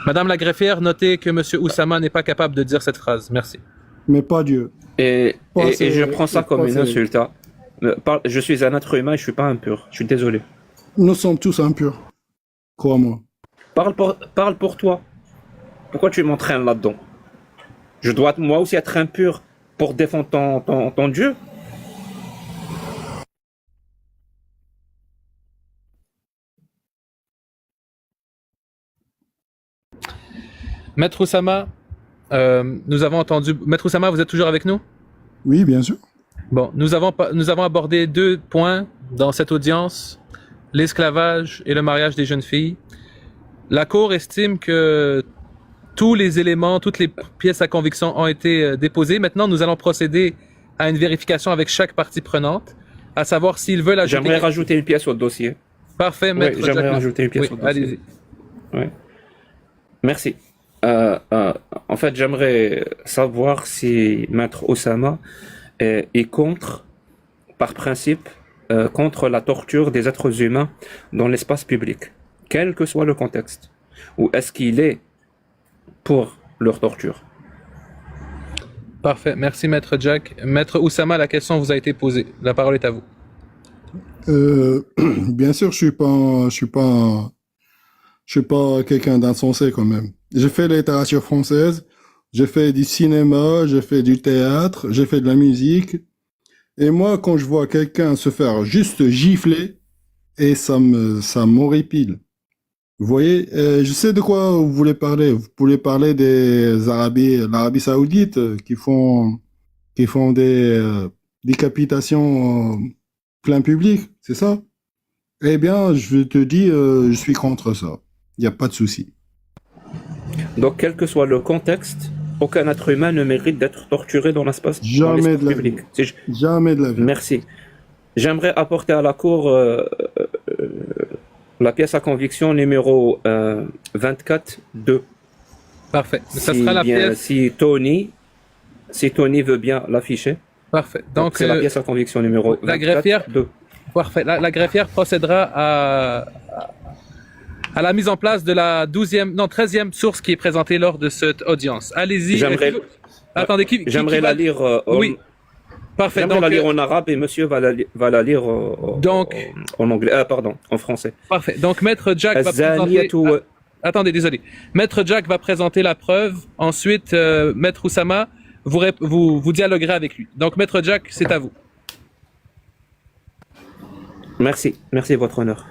S3: Madame la greffière, notez que Monsieur Oussama n'est pas capable de dire cette phrase. Merci.
S4: Mais pas Dieu.
S2: Et je prends ça comme une
S4: c'est-
S2: insulte. Hein. Je suis un être humain et je suis pas impur. Je suis désolé.
S4: Nous sommes tous impurs. Crois-moi.
S2: Parle pour toi. Pourquoi tu m'entraînes là-dedans? Je dois moi aussi être impur pour défendre ton Dieu?
S3: Maître Oussama, nous avons entendu. Maître Oussama, vous êtes toujours avec nous?
S4: Oui, bien sûr.
S3: Bon, nous avons abordé 2 points dans cette audience, l'esclavage et le mariage des jeunes filles. La Cour estime que tous les éléments, toutes les pièces à conviction ont été déposées. Maintenant, nous allons procéder à une vérification avec chaque partie prenante, à savoir s'ils veulent ajouter...
S2: J'aimerais rajouter une pièce au dossier.
S3: Parfait, Maître
S2: Oui, j'aimerais
S3: Jack.
S2: rajouter une pièce
S3: Oui,
S2: au dossier.
S3: allez-y.
S2: Oui. Merci. En fait, j'aimerais savoir si Maître Oussama est contre, par principe, contre la torture des êtres humains dans l'espace public, quel que soit le contexte. Ou est-ce qu'il est pour leur torture?
S3: Parfait, merci Maître Jack. Maître Oussama, la question vous a été posée. La parole est à vous.
S4: Bien sûr, je suis pas quelqu'un d'insensé quand même. J'ai fait la littérature française, j'ai fait du cinéma, j'ai fait du théâtre, j'ai fait de la musique. Et moi, quand je vois quelqu'un se faire juste gifler, et ça m'horripile. Vous voyez, je sais de quoi vous voulez parler. Vous voulez parler l'Arabie Saoudite qui font des décapitations plein public, c'est ça? Eh bien, je te dis, je suis contre ça. Il n'y a pas de souci.
S2: Donc, quel que soit le contexte, aucun être humain ne mérite d'être torturé dans l'espace
S4: Jamais de la
S2: public.
S4: vie. Jamais de la vie.
S2: Merci. J'aimerais apporter à la Cour la pièce à conviction numéro 24-2.
S3: Parfait. Ça sera la pièce.
S2: Si Tony veut bien l'afficher.
S3: Parfait.
S2: Donc, c'est la pièce à conviction numéro 24-2.
S3: La greffière. Parfait. La greffière procédera à la mise en place de la 13e source qui est présentée lors de cette audience. Allez-y. Attendez,
S2: j'aimerais la lire.
S3: Oui. Parfait.
S2: J'aimerais la lire en arabe et monsieur va la lire en anglais. Pardon, en français.
S3: Parfait. Donc, Maître Jack va présenter... Attendez, désolé. Maître Jack va présenter la preuve. Ensuite, Maître Oussama, vous dialoguerez avec lui. Donc, Maître Jack, c'est à vous.
S2: Merci, votre honneur.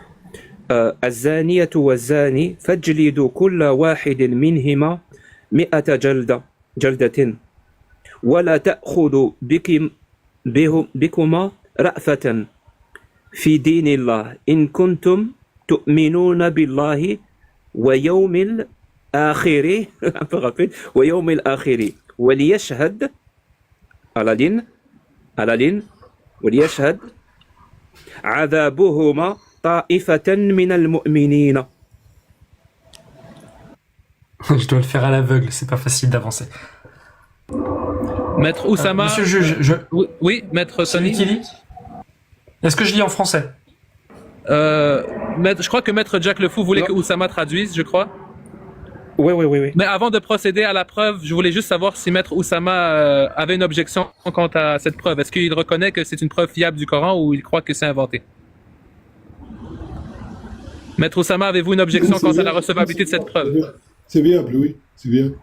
S2: الزانية والزاني فاجلدوا كل واحد منهما 100 جلدة ولا تأخذوا بكما رأفة في دين الله إن كنتم تؤمنون بالله ويوم الآخر ويوم الآخر وليشهد على لين وليشهد عذابهما طائفة من المؤمنين.
S5: Je dois le faire à l'aveugle, c'est pas facile d'avancer.
S3: Maître Oussama.
S5: Monsieur le juge,
S3: oui, Maître Tony.
S5: Qui lit? Est-ce que je lis en français?
S3: Je crois que Maître Jack le Fou voulait que Oussama traduise, je crois.
S2: Oui.
S3: Mais avant de procéder à la preuve, je voulais juste savoir si Maître Oussama avait une objection quant à cette preuve. Est-ce qu'il reconnaît que c'est une preuve fiable du Coran ou il croit que c'est inventé? Maître Oussama, avez-vous une objection quant à la recevabilité de cette preuve?
S4: C'est viable, oui. C'est viable.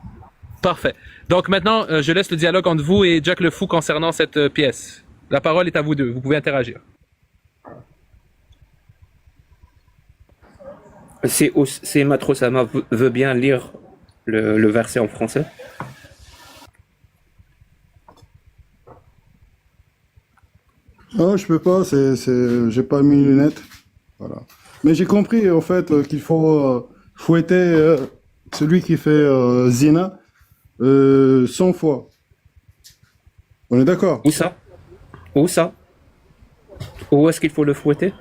S3: Parfait. Donc maintenant, je laisse le dialogue entre vous et Jack le Fou concernant cette pièce. La parole est à vous deux. Vous pouvez interagir.
S2: Si Maître Oussama veut bien lire le verset en français.
S4: Non, je peux pas. J'ai pas mis les lunettes. Voilà. Mais j'ai compris, en fait, qu'il faut fouetter celui qui fait zina 100 fois. On est d'accord?
S2: Où ça? Où ça? Où est-ce qu'il faut le fouetter?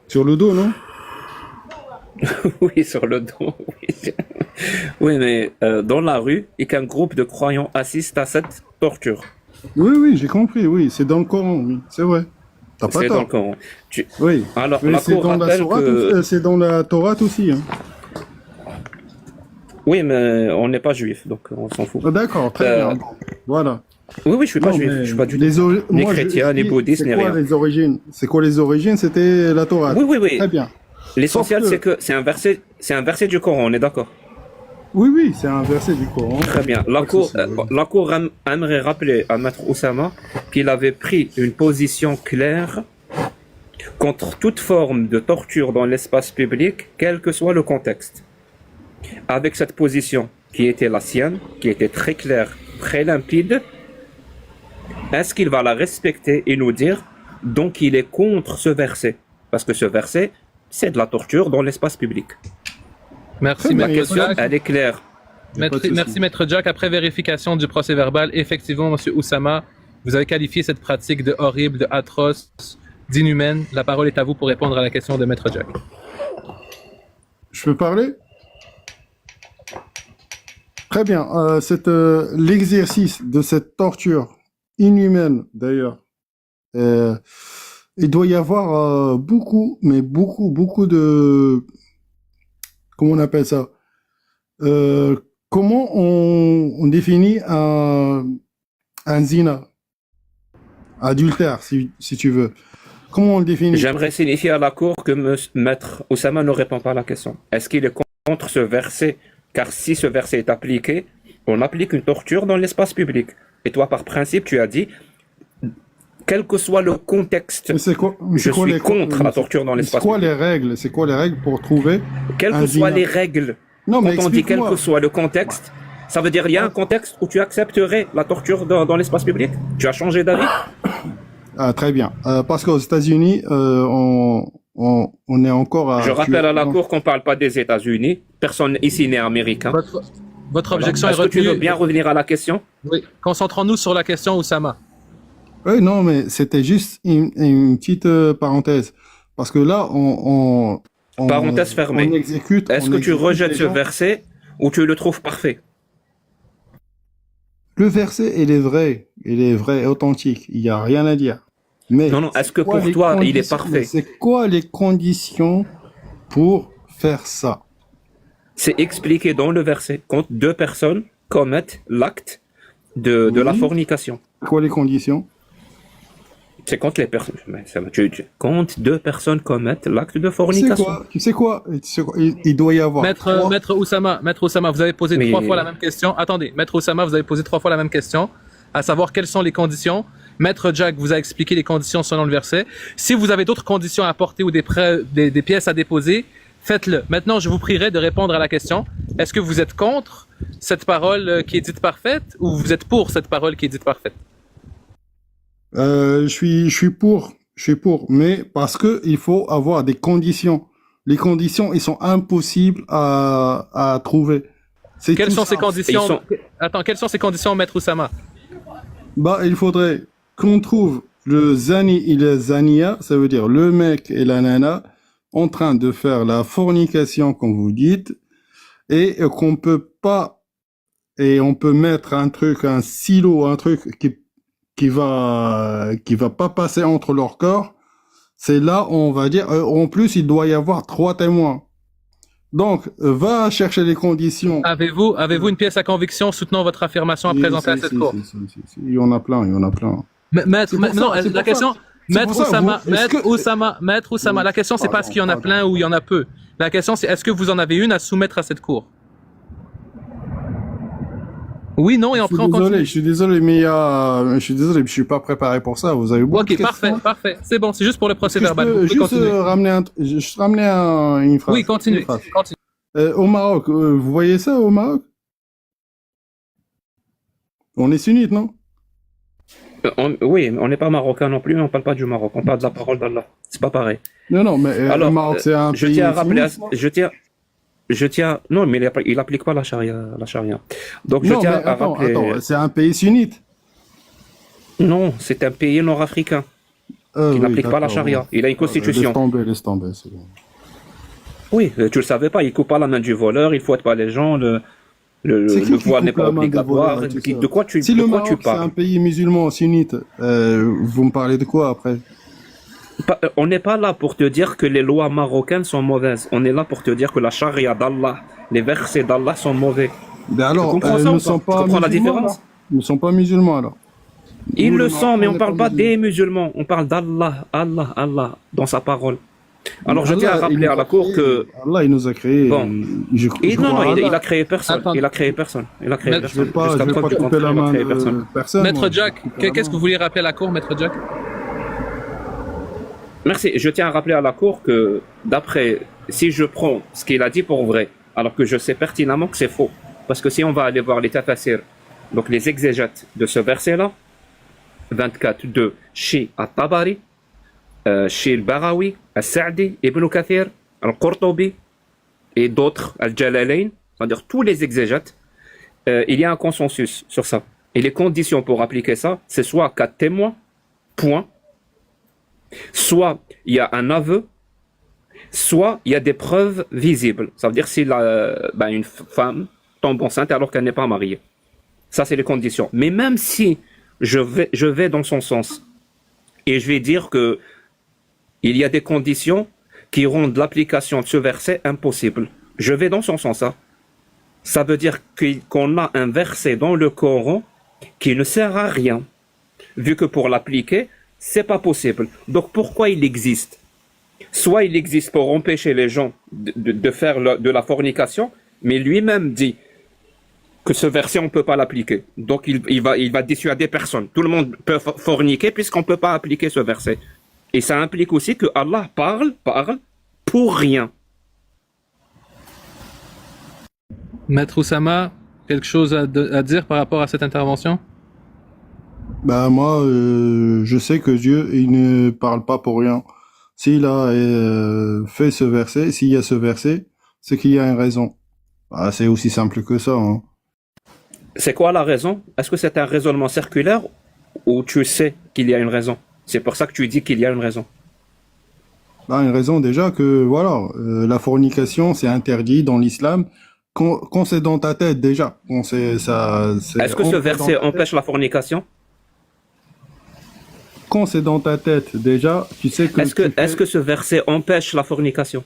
S4: Sur le dos, non?
S2: Oui, sur le dos. Oui, oui mais dans la rue, et qu'un groupe de croyants assiste à cette torture.
S4: Oui, oui, j'ai compris, oui. C'est dans le Coran, oui. C'est vrai. T'as pas
S2: C'est dans le
S4: tort.
S2: Coran.
S4: Oui.
S2: Alors,
S4: Mais
S2: la
S4: c'est
S2: Cour
S4: dans la
S2: rappelle
S4: Sourate,
S2: que...
S4: c'est dans la Torah aussi. Hein.
S2: Oui, mais on n'est pas juif, donc on s'en fout.
S4: Ah, d'accord, très
S2: Euh,
S4: bien. Voilà.
S2: Oui, oui, je suis pas
S4: Non,
S2: juif.
S4: mais
S2: Je suis pas du tout ni
S4: moi,
S2: chrétien, ni
S4: dis,
S2: bouddhiste, ni
S4: c'est quoi
S2: rien.
S4: les origines? C'est quoi les origines? C'était la Torah.
S2: Oui, oui, oui.
S4: Très bien.
S2: L'essentiel,
S4: Sauf
S2: c'est que c'est un verset du Coran, on est d'accord?
S4: Oui, oui, c'est un verset du Coran.
S2: Très bien.
S4: Pas de souci, oui.
S2: La Cour aimerait rappeler à Maître Oussama qu'il avait pris une position claire contre toute forme de torture dans l'espace public, quel que soit le contexte. Avec cette position qui était la sienne, qui était très claire, très limpide, est-ce qu'il va la respecter et nous dire donc il est contre ce verset? Parce que ce verset, c'est de la torture dans l'espace public.
S3: Merci,
S4: Très bien,
S2: La
S3: Maître
S2: question,
S3: Jack.
S2: elle est claire.
S4: Y a pas de souci.
S3: Merci, Maître Jack. Après vérification du procès verbal, effectivement, Monsieur Oussama, vous avez qualifié cette pratique de horrible, de atroce, d'inhumaine. La parole est à vous pour répondre à la question de Maître Jack.
S4: Je peux parler? Très bien. L'exercice de cette torture inhumaine, d'ailleurs, il doit y avoir beaucoup, mais beaucoup de... Comment on appelle ça? Comment on définit un zina? Adultère, si tu veux. Comment on le définit?
S2: J'aimerais signifier à la Cour que Maître Oussama ne répond pas à la question. Est-ce qu'il est contre ce verset? Car si ce verset est appliqué, on applique une torture dans l'espace public. Et toi, par principe, tu as dit, quel que soit le contexte,
S4: Mais c'est quoi,
S2: je suis contre la torture dans l'espace
S4: C'est quoi
S2: public.
S4: les règles? C'est quoi les règles pour trouver
S2: Quelles
S4: un
S2: que soient
S4: zina?
S2: les règles,
S4: Non, mais
S2: quand on dit quel
S4: explique-moi.
S2: que soit le contexte, ça veut dire il y a un contexte où tu accepterais la torture dans l'espace public? Tu as changé d'avis?
S4: Ah, très bien. Parce qu'aux États-Unis, on est encore à...
S2: Je rappelle à la Cour qu'on ne parle pas des États-Unis. Personne ici n'est américain.
S3: Votre objection
S2: Est-ce
S3: est
S2: que tu veux
S3: retenue.
S2: bien revenir à la question?
S3: Oui. Concentrons-nous sur la question, Oussama.
S4: Oui, non, mais c'était juste une petite parenthèse. Parce que là,
S2: Parenthèse fermée.
S4: on exécute...
S2: Est-ce
S4: on
S2: que tu
S4: exécute
S2: rejettes
S4: les
S2: ce
S4: gens.
S2: verset ou tu le trouves parfait?
S4: Le verset, il est vrai, authentique. Il n'y a rien à dire. Mais
S2: Non, non, est-ce que
S4: c'est quoi
S2: pour
S4: les
S2: toi, il est
S4: conditions-
S2: parfait?
S4: mais c'est quoi les conditions pour faire ça?
S2: C'est expliqué dans le verset quand deux personnes commettent l'acte de la
S4: Oui.
S2: fornication.
S4: Quoi les conditions?
S2: C'est quand les personnes... Quand deux personnes commettent l'acte de
S4: Tu sais
S2: fornication.
S4: quoi? Tu sais quoi? Il doit y avoir...
S3: Maître Oussama, vous avez posé
S2: Mais-
S3: 3 fois la même question. Attendez, Maître Oussama, vous avez posé 3 fois la même question, à savoir quelles sont les conditions. Maître Jack vous a expliqué les conditions selon le verset. Si vous avez d'autres conditions à apporter ou des pièces à déposer, faites-le. Maintenant, je vous prierai de répondre à la question. Est-ce que vous êtes contre cette parole qui est dite parfaite ou vous êtes pour cette parole qui est dite parfaite?
S4: Je suis pour, mais parce que il faut avoir des conditions. Les conditions, ils sont impossibles à trouver. C'est
S3: Quelles
S4: tout
S3: sont
S4: ça.
S3: ces conditions?
S2: Ils sont-
S3: Attends, quelles sont ces conditions, Maître Oussama?
S4: Bah, il faudrait qu'on trouve le zani et la zania, ça veut dire le mec et la nana, en train de faire la fornication, comme vous dites, et qu'on peut pas, et on peut mettre un truc, un silo, un truc qui va pas passer entre leur corps. C'est là, on va dire, en plus, il doit y avoir 3 témoins. Donc, va chercher les conditions.
S3: Avez-vous une pièce à conviction soutenant votre affirmation à présenter à cette cour?
S4: Si. Il y en a plein.
S3: Maître,
S4: C'est pour ça,
S3: non,
S4: c'est
S3: la
S4: pour
S3: question,
S4: ça. C'est
S3: Maître
S4: pour ça,
S3: Oussama,
S4: vous- est-ce
S3: Maître Oussama, la question c'est pas est-ce qu'il y en a plein ou il y en a peu. La question c'est est-ce que vous en avez une à soumettre à cette cour? Oui, non, et après on continue.
S4: Je suis désolé, mais je suis pas préparé pour ça. Vous avez beaucoup de
S3: Ok,
S4: questions.
S3: parfait. C'est bon, c'est juste pour le procès
S4: Est-ce que je
S3: verbal.
S4: peux
S3: Vous pouvez
S4: juste
S3: continuer.
S4: ramener une phrase.
S3: Oui, continuez.
S4: Une phrase.
S3: Continue.
S4: Au Maroc, vous voyez ça au Maroc? On est sunnite, non?
S2: Oui, on n'est pas marocain non plus, on parle pas du Maroc, on parle de la parole d'Allah. C'est pas pareil.
S4: Non, non, mais le
S2: Alors,
S4: Maroc, c'est un
S2: je
S4: pays
S2: tiens à rappeler,
S4: sunnite, non?
S2: non, mais il applique pas la charia. Donc, je
S4: Non, mais
S2: tiens à
S4: attends,
S2: rappeler,
S4: attends, c'est un pays sunnite.
S2: non, c'est un pays nord-africain qui
S4: Oui,
S2: n'applique pas la
S4: d'accord,
S2: charia.
S4: bon.
S2: Il a une constitution.
S4: Laisse tomber, c'est bon.
S2: Oui, tu le savais pas, il coupe pas la main du voleur, il fouette pas les gens,
S4: C'est qui
S2: le
S4: qui
S2: voile n'est
S4: coupe
S2: pas
S4: la main des
S2: obligatoire.
S4: voleurs et tout ça?
S2: De quoi tu,
S4: Si
S2: de
S4: le
S2: quoi tu
S4: Maroc, c'est un
S2: parles?
S4: pays musulman sunnite, vous me parlez de quoi après?
S2: On n'est pas là pour te dire que les lois marocaines sont mauvaises. On est là pour te dire que la charia d'Allah, les versets d'Allah sont mauvais.
S4: Ben
S2: Tu
S4: alors,
S2: comprends ça
S4: ils
S2: ou
S4: ne
S2: pas?
S4: sont
S2: Tu
S4: pas
S2: comprends la
S4: musulmans,
S2: différence?
S4: alors? Ils ne sont pas musulmans, alors.
S2: Ils
S4: Nous,
S2: le
S4: le
S2: sont,
S4: Maroc,
S2: mais
S4: on
S2: on
S4: n'est
S2: parle
S4: pas
S2: pas des
S4: musulmans.
S2: musulmans. On parle d'Allah, Allah, dans sa parole. Alors je tiens à
S4: Allah, il
S2: rappeler
S4: nous
S2: à
S4: a
S2: la cour
S4: créés.
S2: que
S4: Allah, il nous a créés.
S2: bon,
S4: Je
S2: non,
S4: crois à
S2: il a
S4: Allah.
S2: créé personne.
S3: Attends.
S2: Il a créé personne. Il a créé
S3: Maître-
S4: Je vais
S2: personne.
S4: pas,
S2: Jusqu'à
S4: je vais
S2: preuve
S4: pas
S2: du
S4: couper
S2: contraire,
S4: la
S2: il a
S4: main
S2: créé
S4: de
S2: personne.
S4: personne.
S3: Maître
S4: moi. Je vais
S3: Jack,
S4: couper la
S3: qu'est-ce que
S4: main.
S3: vous voulez rappeler à la cour, Maître Jack?
S2: Merci. Je tiens à rappeler à la cour que d'après, si je prends ce qu'il a dit pour vrai, alors que je sais pertinemment que c'est faux, parce que si on va aller voir les tafasirs, donc les exégètes de ce verset-là, 24.2 chez At-Tabari, chez Al-Barawi, Al-Sa'di, Ibn Kathir, Al-Qurtubi et d'autres, Al-Jalalayn, c'est-à-dire tous les exégètes, il y a un consensus sur ça. Et les conditions pour appliquer ça, c'est soit 4 témoins, point, soit il y a un aveu, soit il y a des preuves visibles. Ça veut dire si une femme tombe enceinte alors qu'elle n'est pas mariée. Ça, c'est les conditions. Mais même si je vais dans son sens et je vais dire que il y a des conditions qui rendent l'application de ce verset impossible. Je vais dans son sens. Hein. Ça veut dire qu'on a un verset dans le Coran qui ne sert à rien, vu que pour l'appliquer, c'est pas possible. Donc pourquoi il existe? Soit il existe pour empêcher les gens de faire de la fornication, mais lui-même dit que ce verset, on ne peut pas l'appliquer. Donc il va dissuader personne. Tout le monde peut forniquer puisqu'on ne peut pas appliquer ce verset. Et ça implique aussi que Allah parle pour rien.
S3: Maître Oussama, quelque chose à dire par rapport à cette intervention?
S4: Bah moi, je sais que Dieu, il ne parle pas pour rien. S'il a fait ce verset, s'il y a ce verset, c'est qu'il y a une raison. Bah, c'est aussi simple que ça. Hein.
S2: C'est quoi la raison? Est-ce que c'est un raisonnement circulaire ou tu sais qu'il y a une raison? C'est pour ça que tu dis qu'il y a une raison.
S4: Bah, une raison déjà que voilà, la fornication c'est interdit dans l'islam. Quand c'est dans ta tête déjà, quand c'est ça.
S2: Est-ce que ce verset empêche la fornication?
S4: Quand c'est dans ta tête déjà, tu sais que.
S2: Est-ce que ce verset empêche la fornication?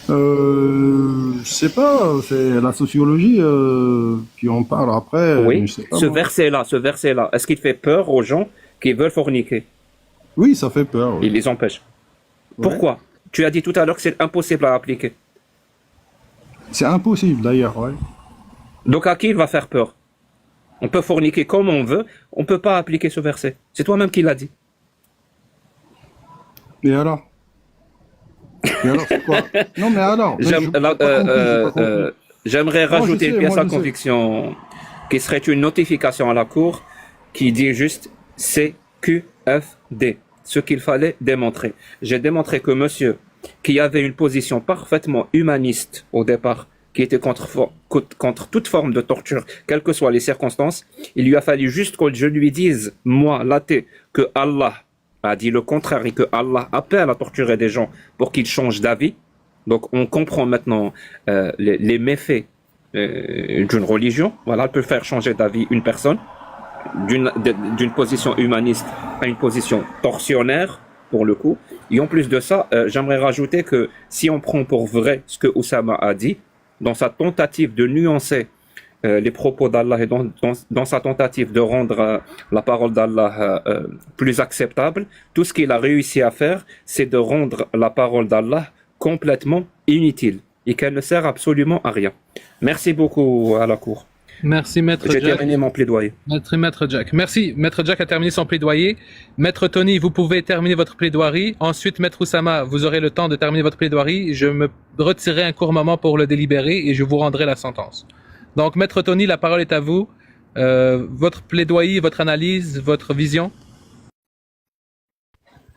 S4: Je sais pas, c'est la sociologie qui en parle après.
S2: Oui,
S4: je sais pas,
S2: ce
S4: moi.
S2: verset-là, est-ce qu'il fait peur aux gens qui veulent forniquer?
S4: Oui, ça fait peur. Oui.
S2: Il les empêche.
S4: Ouais.
S2: Pourquoi? Tu as dit tout à l'heure que c'est impossible à appliquer.
S4: C'est impossible d'ailleurs, ouais.
S2: Donc à qui il va faire peur? On peut forniquer comme on veut, on ne peut pas appliquer ce verset. C'est toi-même qui l'as dit.
S4: Et alors? Et alors, c'est quoi? Non, mais alors?
S2: J'aimerais rajouter
S4: sais,
S2: une pièce
S4: moi,
S2: à
S4: je sais.
S2: conviction qui serait une notification à la cour qui dit juste CQFD, ce qu'il fallait démontrer. J'ai démontré que monsieur, qui avait une position parfaitement humaniste au départ, qui était contre toute forme de torture, quelles que soient les circonstances, il lui a fallu juste que je lui dise, moi, l'athée, que Allah a dit le contraire et que Allah appelle à torturer des gens pour qu'ils changent d'avis. Donc on comprend maintenant les méfaits d'une religion. Voilà, elle peut faire changer d'avis une personne d'une position humaniste à une position tortionnaire, pour le coup. Et en plus de ça, j'aimerais rajouter que si on prend pour vrai ce que Oussama a dit, dans sa tentative de nuancer les propos d'Allah et dans sa tentative de rendre la parole d'Allah plus acceptable, tout ce qu'il a réussi à faire, c'est de rendre la parole d'Allah complètement inutile et qu'elle ne sert absolument à rien. Merci beaucoup à la cour.
S3: Merci, Maître
S2: J'ai
S3: Jack.
S2: terminé mon plaidoyer.
S3: Maître Jack. Merci. Maître Jack a terminé son plaidoyer. Maître Tony, vous pouvez terminer votre plaidoirie. Ensuite, Maître Oussama, vous aurez le temps de terminer votre plaidoirie. Je me retirerai un court moment pour le délibérer et je vous rendrai la sentence. Donc, Maître Tony, la parole est à vous. Votre plaidoyer, votre analyse, votre vision?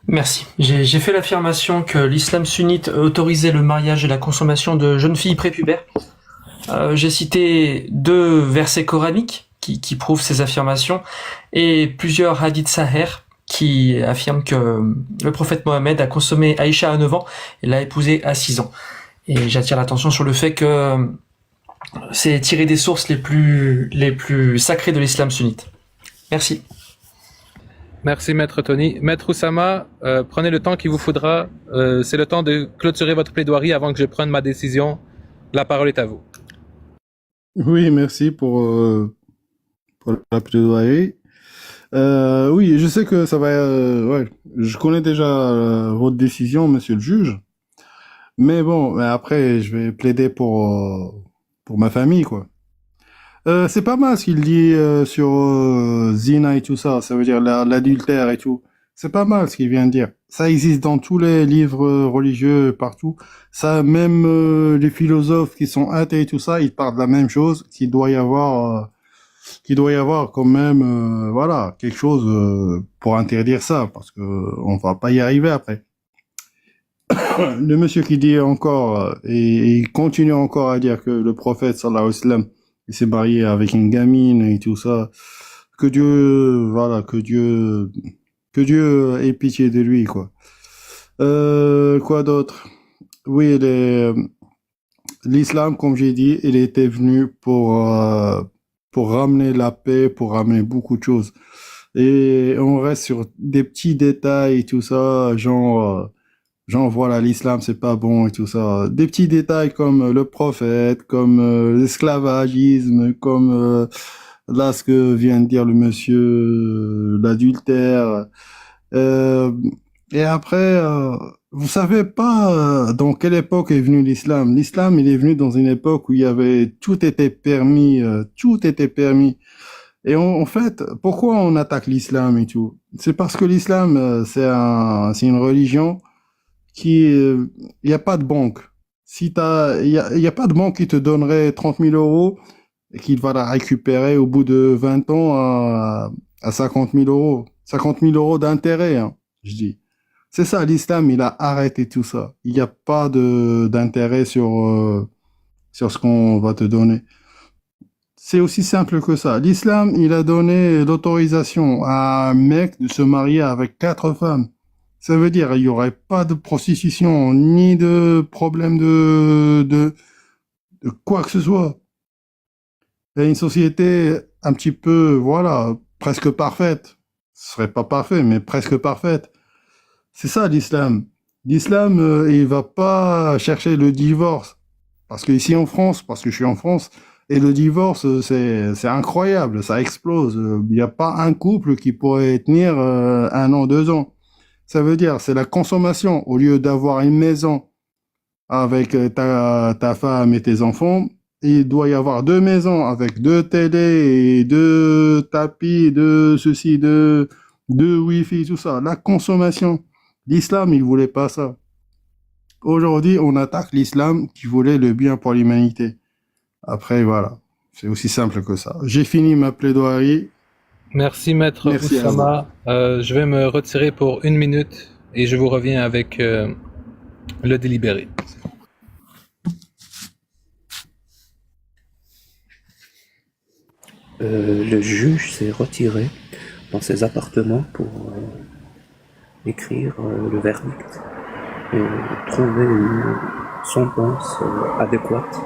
S5: Merci. J'ai fait l'affirmation que l'islam sunnite autorisait le mariage et la consommation de jeunes filles prépubères. J'ai cité 2 versets coraniques qui prouvent ces affirmations et plusieurs hadiths sahih qui affirment que le prophète Mohammed a consommé Aïcha à 9 ans et l'a épousée à 6 ans. Et j'attire l'attention sur le fait que c'est tiré des sources les plus sacrées de l'islam sunnite. Merci.
S3: Merci, Maître Tony. Maître Oussama, prenez le temps qu'il vous faudra. C'est le temps de clôturer votre plaidoirie avant que je prenne ma décision. La parole est à vous.
S4: Oui, merci pour la plaidoirie. Oui, je sais que ça va... ouais, je connais déjà votre décision, monsieur le juge. Mais bon, mais après, je vais plaider pour ma famille, quoi. C'est pas mal ce qu'il dit sur zina et tout ça. Ça veut dire l'adultère et tout. C'est pas mal ce qu'il vient de dire. Ça existe dans tous les livres religieux, partout. Ça, même les philosophes qui sont athées et tout ça, ils parlent de la même chose, qu'il doit y avoir quand même, voilà, quelque chose pour interdire ça, parce que on va pas y arriver après. Le monsieur qui dit encore, et il continue encore à dire que le prophète, sallallahu alayhi wa sallam, il s'est marié avec une gamine et tout ça, que Dieu, voilà, que Dieu ait pitié de lui, quoi. Quoi d'autre? Oui, l'islam, comme j'ai dit, il était venu pour ramener la paix, pour ramener beaucoup de choses. Et on reste sur des petits détails et tout ça, genre voilà, l'islam c'est pas bon et tout ça. Des petits détails comme le prophète, comme l'esclavagisme, comme là ce que vient de dire le monsieur, l'adultère. Et après, vous savez pas dans quelle époque est venu l'islam. L'islam, il est venu dans une époque où il y avait tout était permis, tout était permis. Et en fait, pourquoi on attaque l'islam et tout? C'est parce que l'islam, c'est une religion qui, il y a pas de banque. Si il y a pas de banque qui te donnerait 30 000 euros et qui va la récupérer au bout de 20 ans à 50 000 euros. 50 000 euros d'intérêt, hein, je dis. C'est ça, l'islam, il a arrêté tout ça. Il n'y a pas d'intérêt sur ce qu'on va te donner. C'est aussi simple que ça. L'islam, il a donné l'autorisation à un mec de se marier avec 4 femmes. Ça veut dire, il n'y aurait pas de prostitution, ni de problème de quoi que ce soit. Il y a une société un petit peu, voilà, presque parfaite. Ce serait pas parfait, mais presque parfaite. C'est ça, l'islam. L'islam, il va pas chercher le divorce. Parce que ici en France, parce que je suis en France, et le divorce, c'est incroyable, ça explose. Il n'y a pas un couple qui pourrait tenir 1 an, 2 ans. Ça veut dire, c'est la consommation. Au lieu d'avoir une maison avec ta femme et tes enfants, il doit y avoir 2 maisons avec 2 télés et 2 tapis, 2 ceci, 2 wifi, tout ça. La consommation. L'islam, il voulait pas ça. Aujourd'hui, on attaque l'islam qui voulait le bien pour l'humanité. Après, voilà. C'est aussi simple que ça. J'ai fini ma plaidoirie.
S3: Merci, Maître
S4: Merci à
S3: Oussama. Je vais me retirer pour 1 minute et je vous reviens avec le délibéré.
S2: Le juge s'est retiré dans ses appartements pour écrire le verdict et trouver une sentence adéquate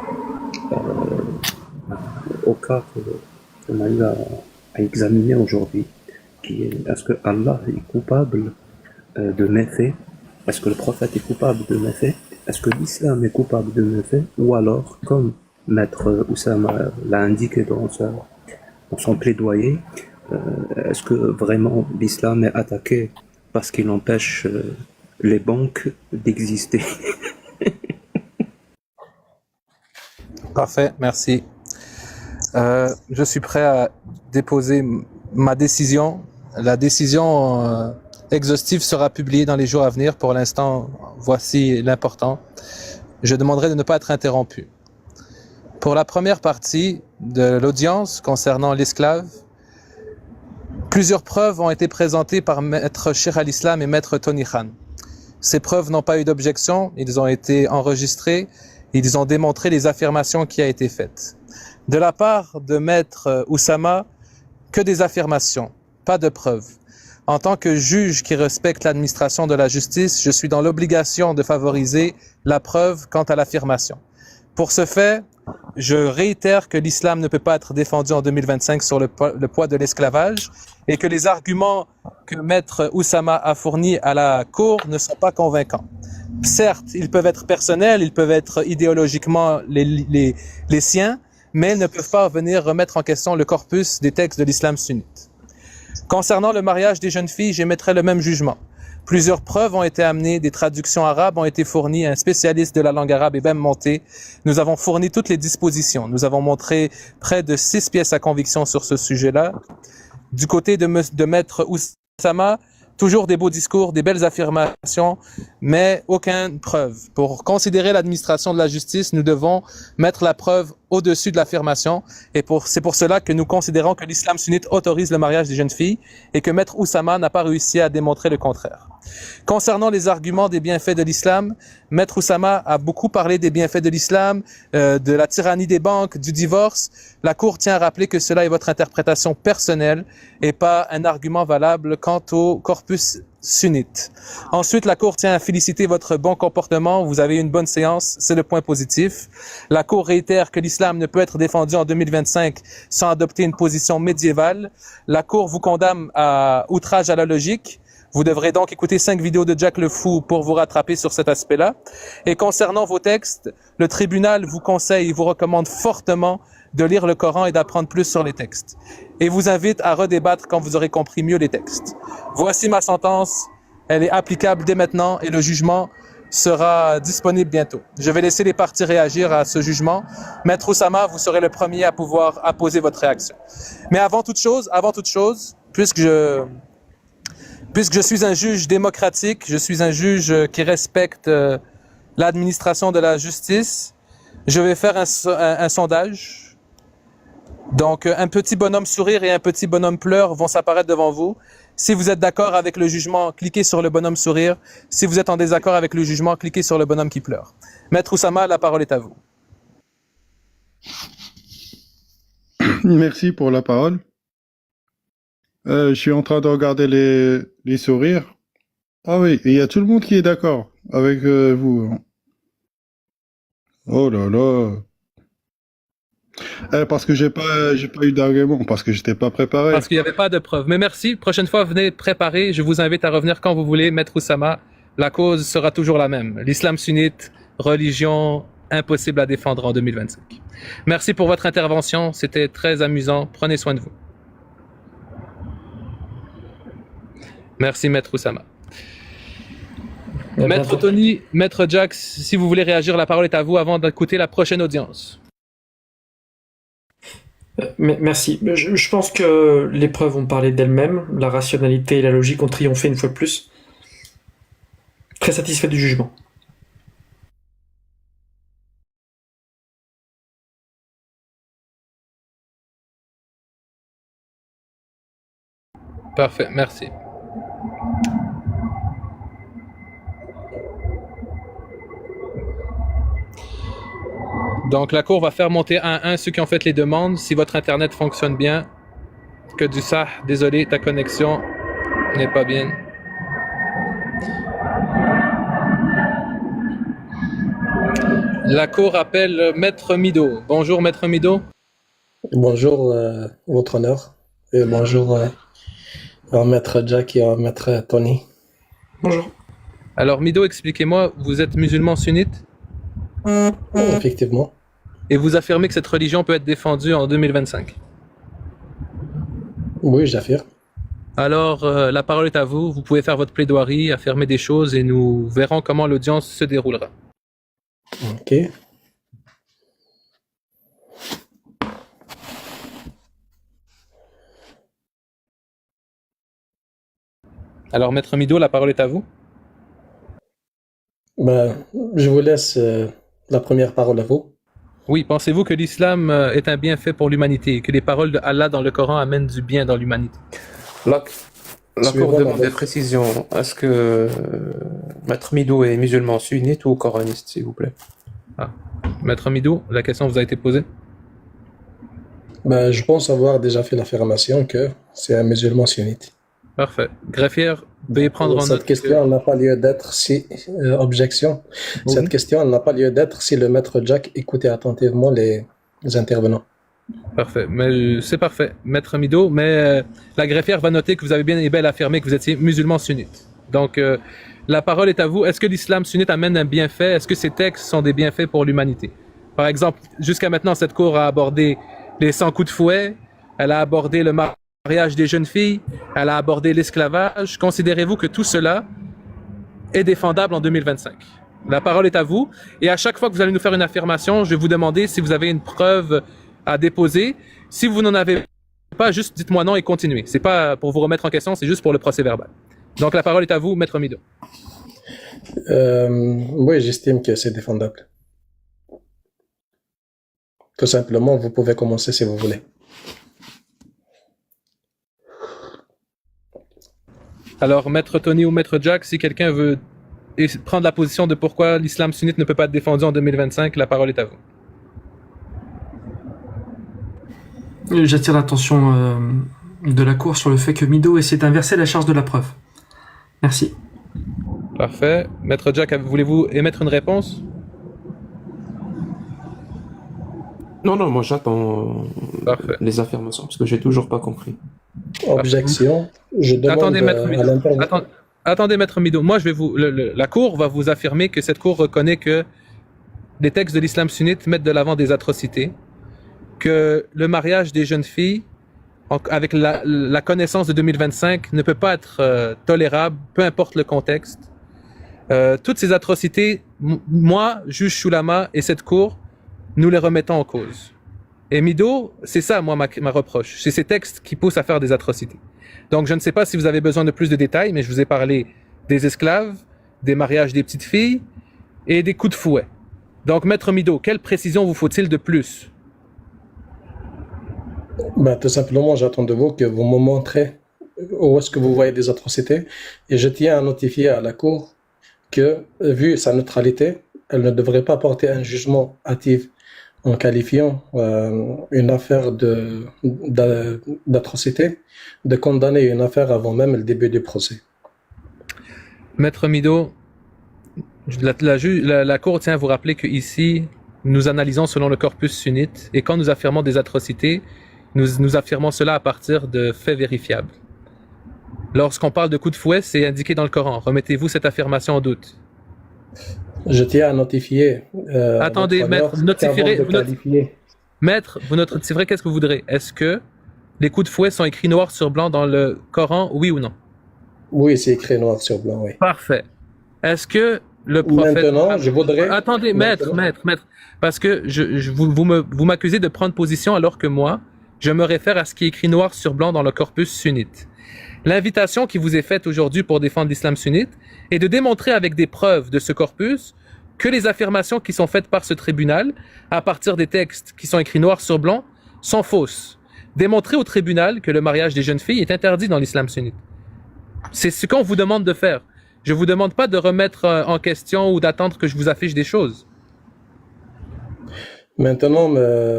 S2: au cas qu'on a eu à examiner aujourd'hui, qui est est-ce que Allah est coupable de méfaits, est-ce que le prophète est coupable de méfaits, est-ce que l'islam est coupable de méfaits, ou alors, comme Maître Oussama l'a indiqué dans son plaidoyer, est-ce que vraiment l'islam est attaqué parce qu'il empêche les banques d'exister?
S3: Parfait, merci. Je suis prêt à déposer ma décision. La décision exhaustive sera publiée dans les jours à venir. Pour l'instant, voici l'important. Je demanderai de ne pas être interrompu. Pour la première partie de l'audience concernant l'esclave, plusieurs preuves ont été présentées par Maître Cheikh al-Islam et Maître Tony Khan. Ces preuves n'ont pas eu d'objection, ils ont été enregistrés, ils ont démontré les affirmations qui ont été faites. De la part de Maître Oussama, que des affirmations, pas de preuves. En tant que juge qui respecte l'administration de la justice, je suis dans l'obligation de favoriser la preuve quant à l'affirmation. Pour ce fait, je réitère que l'islam ne peut pas être défendu en 2025 sur le poids de l'esclavage et que les arguments que Maître Oussama a fournis à la Cour ne sont pas convaincants. Certes, ils peuvent être personnels, ils peuvent être idéologiquement les siens, mais ils ne peuvent pas venir remettre en question le corpus des textes de l'islam sunnite. Concernant le mariage des jeunes filles, j'émettrai le même jugement. Plusieurs preuves ont été amenées, des traductions arabes ont été fournies, un spécialiste de la langue arabe est même monté. Nous avons fourni toutes les dispositions. Nous avons montré près de 6 pièces à conviction sur ce sujet-là. Du côté de Maître Oussama, toujours des beaux discours, des belles affirmations, mais aucune preuve. Pour considérer l'administration de la justice, nous devons mettre la preuve au-dessus de l'affirmation. Et c'est pour cela que nous considérons que l'islam sunnite autorise le mariage des jeunes filles et que Maître Oussama n'a pas réussi à démontrer le contraire. Concernant les arguments des bienfaits de l'islam, Maître Oussama a beaucoup parlé des bienfaits de l'islam, de la tyrannie des banques, du divorce. La Cour tient à rappeler que cela est votre interprétation personnelle et pas un argument valable quant au corpus sunnite. Ensuite, la Cour tient à féliciter votre bon comportement. Vous avez eu une bonne séance, c'est le point positif. La Cour réitère que l'islam ne peut être défendu en 2025 sans adopter une position médiévale. La Cour vous condamne à outrage à la logique. Vous devrez donc écouter 5 vidéos de Jack le Fou pour vous rattraper sur cet aspect-là. Et concernant vos textes, le tribunal vous conseille et vous recommande fortement de lire le Coran et d'apprendre plus sur les textes. Et vous invite à redébattre quand vous aurez compris mieux les textes. Voici ma sentence. Elle est applicable dès maintenant et le jugement sera disponible bientôt. Je vais laisser les parties réagir à ce jugement. Maître Oussama, vous serez le premier à pouvoir apposer votre réaction. Mais avant toute chose, puisque je suis un juge démocratique, je suis un juge qui respecte l'administration de la justice, je vais faire un sondage. Donc, un petit bonhomme sourire et un petit bonhomme pleure vont s'apparaître devant vous. Si vous êtes d'accord avec le jugement, cliquez sur le bonhomme sourire. Si vous êtes en désaccord avec le jugement, cliquez sur le bonhomme qui pleure. Maître Oussama, la parole est à vous.
S4: Merci pour la parole. Je suis en train de regarder les sourires. Ah oui, il y a tout le monde qui est d'accord avec vous. Oh là là. Parce que j'ai pas eu d'argument, parce que j'étais pas préparé.
S3: Parce qu'il n'y avait pas de preuves. Mais merci. Prochaine fois, venez préparer. Je vous invite à revenir quand vous voulez. Maître Oussama, la cause sera toujours la même. L'islam sunnite, religion impossible à défendre en 2025. Merci pour votre intervention. C'était très amusant. Prenez soin de vous. Merci, Maître Oussama. Maître Tony, Maître Jack, si vous voulez réagir, la parole est à vous avant d'écouter la prochaine audience.
S5: Merci. Je pense que les preuves ont parlé d'elles-mêmes. La rationalité et la logique ont triomphé une fois de plus. Très satisfait du jugement.
S3: Parfait, merci. Donc la Cour va faire monter 1 à 1 ceux qui ont fait les demandes. Si votre Internet fonctionne bien, que du ça, désolé, ta connexion n'est pas bien. La Cour appelle Maître Mido. Bonjour Maître Mido.
S6: Bonjour, votre honneur. Et bonjour, Maître Jack et Maître Tony.
S5: Bonjour.
S3: Alors Mido, expliquez-moi, vous êtes musulman sunnite
S6: Effectivement.
S3: et vous affirmez que cette religion peut être défendue en 2025.
S6: Oui, j'affirme.
S3: Alors, la parole est à vous. Vous pouvez faire votre plaidoirie, affirmer des choses et nous verrons comment l'audience se déroulera.
S6: Ok.
S3: Alors, Maître Mido, la parole est à vous.
S6: Ben, je vous laisse la première parole à vous.
S3: Oui, pensez-vous que l'islam est un bienfait pour l'humanité, que les paroles de Allah dans le Coran amènent du bien dans l'humanité?
S1: La, la
S6: Suivant
S1: Cour
S6: la
S1: demande des
S6: lettre.
S1: précisions. Est-ce que Maître Mido est musulman sunnite ou coraniste, s'il vous plaît?
S3: Maître Midou, la question vous a été posée.
S6: Ben, je pense avoir déjà fait l'affirmation que c'est un musulman sunnite.
S3: Parfait. Greffière, veuillez prendre en
S6: Cette
S3: note.
S6: question n'a pas lieu d'être si... objection.
S3: Oui.
S6: Cette question n'a pas lieu d'être si le maître Jack écoutait attentivement les intervenants.
S3: Parfait. Mais c'est parfait, Maître Mido. Mais la greffière va noter que vous avez bien et bel affirmé que vous étiez musulman sunnite. Donc, la parole est à vous. Est-ce que l'islam sunnite amène un bienfait? Est-ce que ces textes sont des bienfaits pour l'humanité? Par exemple, jusqu'à maintenant, cette cour a abordé les 100 coups de fouet. Elle a abordé le mariage des jeunes filles. Elle a abordé l'esclavage. Considérez-vous que tout cela est défendable en 2025? La parole est à vous. Et à chaque fois que vous allez nous faire une affirmation, je vais vous demander si vous avez une preuve à déposer. Si vous n'en avez pas, juste dites-moi non et continuez. C'est pas pour vous remettre en question, c'est juste pour le procès verbal. Donc la parole est à vous, Maître Mido.
S6: Oui, j'estime que c'est défendable. Tout simplement, vous pouvez commencer si vous voulez.
S3: Alors, Maître Tony ou Maître Jack, si quelqu'un veut prendre la position de pourquoi l'islam sunnite ne peut pas être défendu en 2025, la parole est à vous.
S5: J'attire l'attention de la Cour sur le fait que Mido essaie d'inverser la charge de la preuve. Merci.
S3: Parfait. Maître Jack, voulez-vous émettre une réponse?
S1: Non, moi j'attends
S3: Parfait.
S1: les affirmations parce que j'ai toujours pas compris.
S6: Objection. Je demande
S3: Attendez, Maître
S6: à
S3: Mido.
S6: l'intervenant.
S3: Attendez, Maître Mido. Moi, je vais vous. La Cour va vous affirmer que cette Cour reconnaît que les textes de l'islam sunnite mettent de l'avant des atrocités, que le mariage des jeunes filles, avec la connaissance de 2025, ne peut pas être tolérable, peu importe le contexte. Toutes ces atrocités, moi, juge Shulama et cette Cour, nous les remettons en cause. Et Mido, c'est ça, moi, ma reproche. C'est ces textes qui poussent à faire des atrocités. Donc, je ne sais pas si vous avez besoin de plus de détails, mais je vous ai parlé des esclaves, des mariages des petites filles et des coups de fouet. Donc, Maître Mido, quelle précision vous faut-il de plus?
S6: Ben, tout simplement, j'attends de vous que vous me montrez où est-ce que vous voyez des atrocités. Et je tiens à notifier à la Cour que, vu sa neutralité, elle ne devrait pas porter un jugement hâtif en qualifiant une affaire d'atrocité, de condamner une affaire avant même le début du procès.
S3: Maître Mido, la Cour tient à vous rappeler qu'ici, nous analysons selon le corpus sunnite, et quand nous affirmons des atrocités, nous affirmons cela à partir de faits vérifiables. Lorsqu'on parle de coups de fouet, c'est indiqué dans le Coran. Remettez-vous cette affirmation en doute.
S6: Je tiens à notifier.
S3: Attendez, Maître, vous notifierez. Maître, vous notifierez qu'est-ce que vous voudrez. Est-ce que les coups de fouet sont écrits noir sur blanc dans le Coran, oui ou non?
S6: Oui, c'est écrit noir sur blanc, oui.
S3: Parfait. Est-ce que le prophète...
S6: Maintenant, je voudrais...
S3: Attendez, maître. Parce que vous m'accusez de prendre position alors que moi, je me réfère à ce qui est écrit noir sur blanc dans le corpus sunnite. L'invitation qui vous est faite aujourd'hui pour défendre l'islam sunnite est de démontrer avec des preuves de ce corpus que les affirmations qui sont faites par ce tribunal, à partir des textes qui sont écrits noir sur blanc, sont fausses. Démontrer au tribunal que le mariage des jeunes filles est interdit dans l'islam sunnite. C'est ce qu'on vous demande de faire. Je vous demande pas de remettre en question ou d'attendre que je vous affiche des choses.
S6: Maintenant,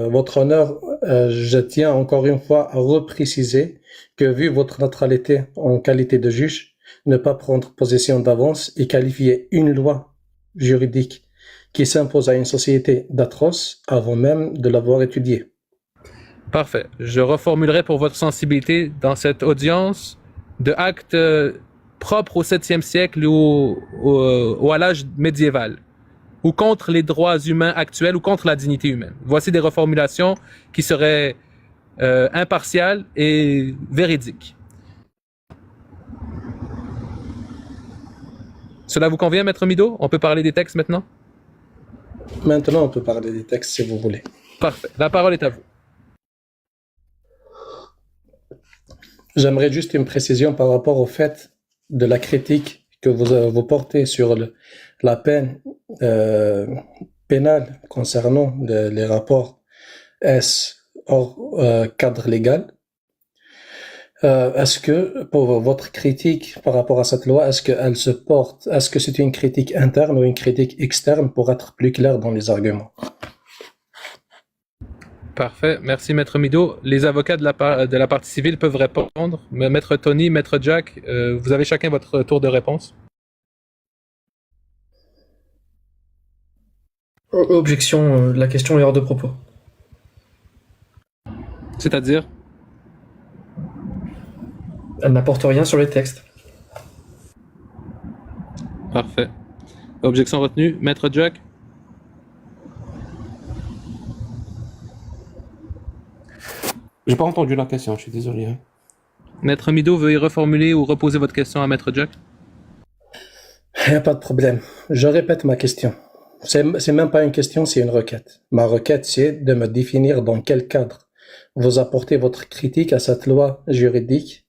S6: votre honneur, je tiens encore une fois à repréciser que vu votre neutralité en qualité de juge, ne pas prendre position d'avance et qualifier une loi juridique qui s'impose à une société d'atroce avant même de l'avoir étudiée.
S3: Parfait. Je reformulerai pour votre sensibilité dans cette audience de actes propres au 7e siècle ou à l'âge médiéval, ou contre les droits humains actuels ou contre la dignité humaine. Voici des reformulations qui seraient impartiales et véridiques. Cela vous convient, Maître Mido? On peut parler des textes maintenant?
S6: Maintenant, on peut parler des textes si vous voulez.
S3: Parfait. La parole est à vous.
S6: J'aimerais juste une précision par rapport au fait de la critique que vous portez sur la peine pénal concernant les rapports est hors cadre légal. Est-ce que, pour votre critique par rapport à cette loi, est-ce que c'est une critique interne ou une critique externe pour être plus clair dans les arguments?
S3: Parfait. Merci, Maître Mido. Les avocats de la partie civile peuvent répondre. Maître Tony, Maître Jack, vous avez chacun votre tour de réponse.
S5: Objection, la question est hors de propos.
S3: C'est-à-dire?
S5: Elle n'apporte rien sur les textes.
S3: Parfait. Objection retenue. Maître Jack?
S1: J'ai pas entendu la question, je suis désolé. Hein.
S3: Maître Mido, veuillez reformuler ou reposer votre question à Maître Jack.
S6: Il n'y a pas de problème. Je répète ma question. C'est même pas une question, c'est une requête. Ma requête, c'est de me définir dans quel cadre vous apportez votre critique à cette loi juridique.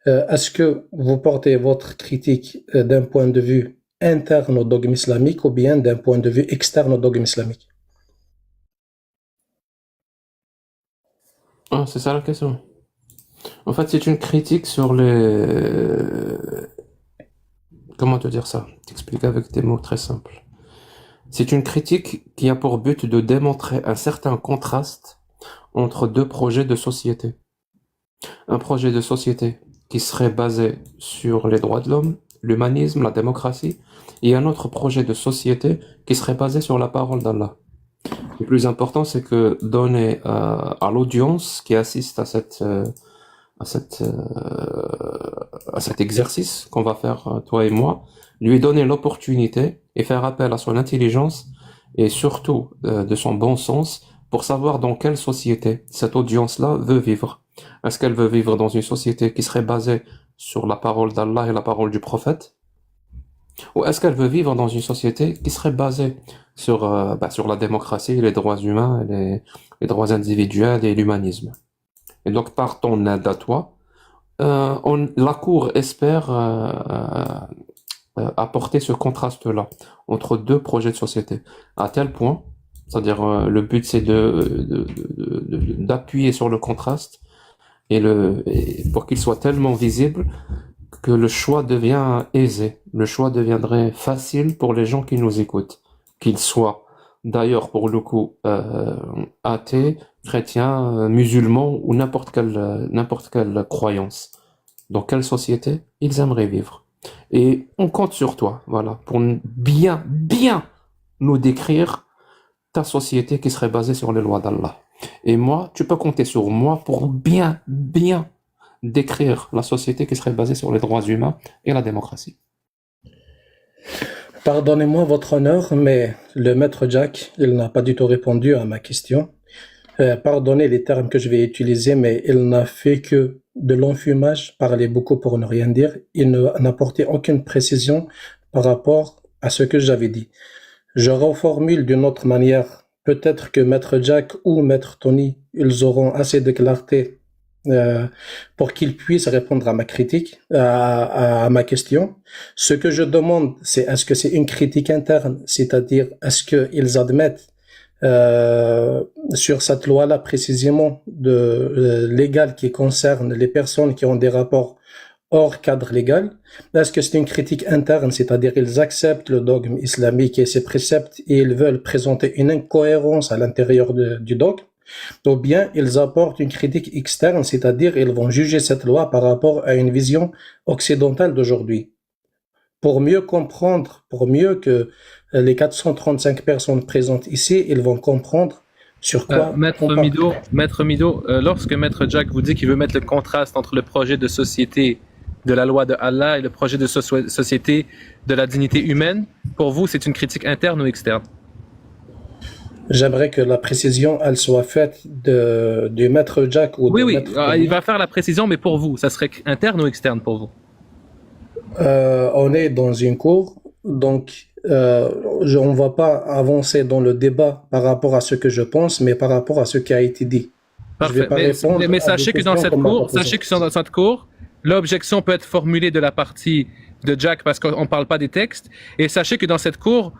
S6: Est-ce que vous portez votre critique d'un point de vue interne au dogme islamique ou bien d'un point de vue externe au dogme islamique?
S1: Ah, c'est ça la question. En fait, c'est une critique sur les... Comment te dire ça? T'expliquer avec des mots très simples. C'est une critique qui a pour but de démontrer un certain contraste entre deux projets de société. Un projet de société qui serait basé sur les droits de l'homme, l'humanisme, la démocratie, et un autre projet de société qui serait basé sur la parole d'Allah. Le plus important, c'est que donner à l'audience qui assiste à cet exercice qu'on va faire toi et moi, lui donner l'opportunité et faire appel à son intelligence et surtout de son bon sens pour savoir dans quelle société cette audience-là veut vivre. Est-ce qu'elle veut vivre dans une société qui serait basée sur la parole d'Allah et la parole du prophète? Ou est-ce qu'elle veut vivre dans une société qui serait basée sur la démocratie, les droits humains, les droits individuels et l'humanisme? Et donc, par ton aide à toi, la Cour espère apporter ce contraste-là entre deux projets de société, à tel point, c'est-à-dire le but c'est d'appuyer sur le contraste et pour qu'il soit tellement visible que le choix devient aisé, le choix deviendrait facile pour les gens qui nous écoutent, qu'ils soient d'ailleurs pour le coup athées, chrétiens, musulmans ou n'importe quelle croyance. Dans quelle société ils aimeraient vivre. Et on compte sur toi, voilà, pour bien nous décrire ta société qui serait basée sur les lois d'Allah. Et moi, tu peux compter sur moi pour bien décrire la société qui serait basée sur les droits humains et la démocratie.
S6: Pardonnez-moi votre honneur, mais le maître Jack, il n'a pas du tout répondu à ma question. Pardonnez les termes que je vais utiliser, mais il n'a fait que de l'enfumage, parlait beaucoup pour ne rien dire. Il n'a apporté aucune précision par rapport à ce que j'avais dit. Je reformule d'une autre manière. Peut-être que maître Jack ou maître Tony, ils auront assez de clarté pour qu'ils puissent répondre à ma critique, à ma question. Ce que je demande, c'est est-ce que c'est une critique interne, c'est-à-dire est-ce qu'ils admettent sur cette loi-là précisément légale qui concerne les personnes qui ont des rapports hors cadre légal. Est-ce que c'est une critique interne, c'est-à-dire ils acceptent le dogme islamique et ses préceptes et ils veulent présenter une incohérence à l'intérieur du dogme, ou bien ils apportent une critique externe, c'est-à-dire ils vont juger cette loi par rapport à une vision occidentale d'aujourd'hui. Pour mieux comprendre, pour mieux que les 435 personnes présentes ici, ils vont comprendre sur quoi...
S3: Maître Mido, lorsque Maître Jack vous dit qu'il veut mettre le contraste entre le projet de société de la loi de Allah et le projet de société de la dignité humaine, pour vous, c'est une critique interne ou externe?
S6: J'aimerais que la précision, elle soit faite du Maître Jack ou
S3: Oui,
S6: Maître
S3: il va faire la précision, mais pour vous, ça serait interne ou externe pour vous?
S6: On est dans une cour, donc on ne va pas avancer dans le débat par rapport à ce que je pense, mais par rapport à ce qui a été dit.
S3: Parfait. Mais sachez que dans cette cour, l'objection peut être formulée de la partie de Jack parce qu'on ne parle pas des textes. Et sachez que dans cette cour,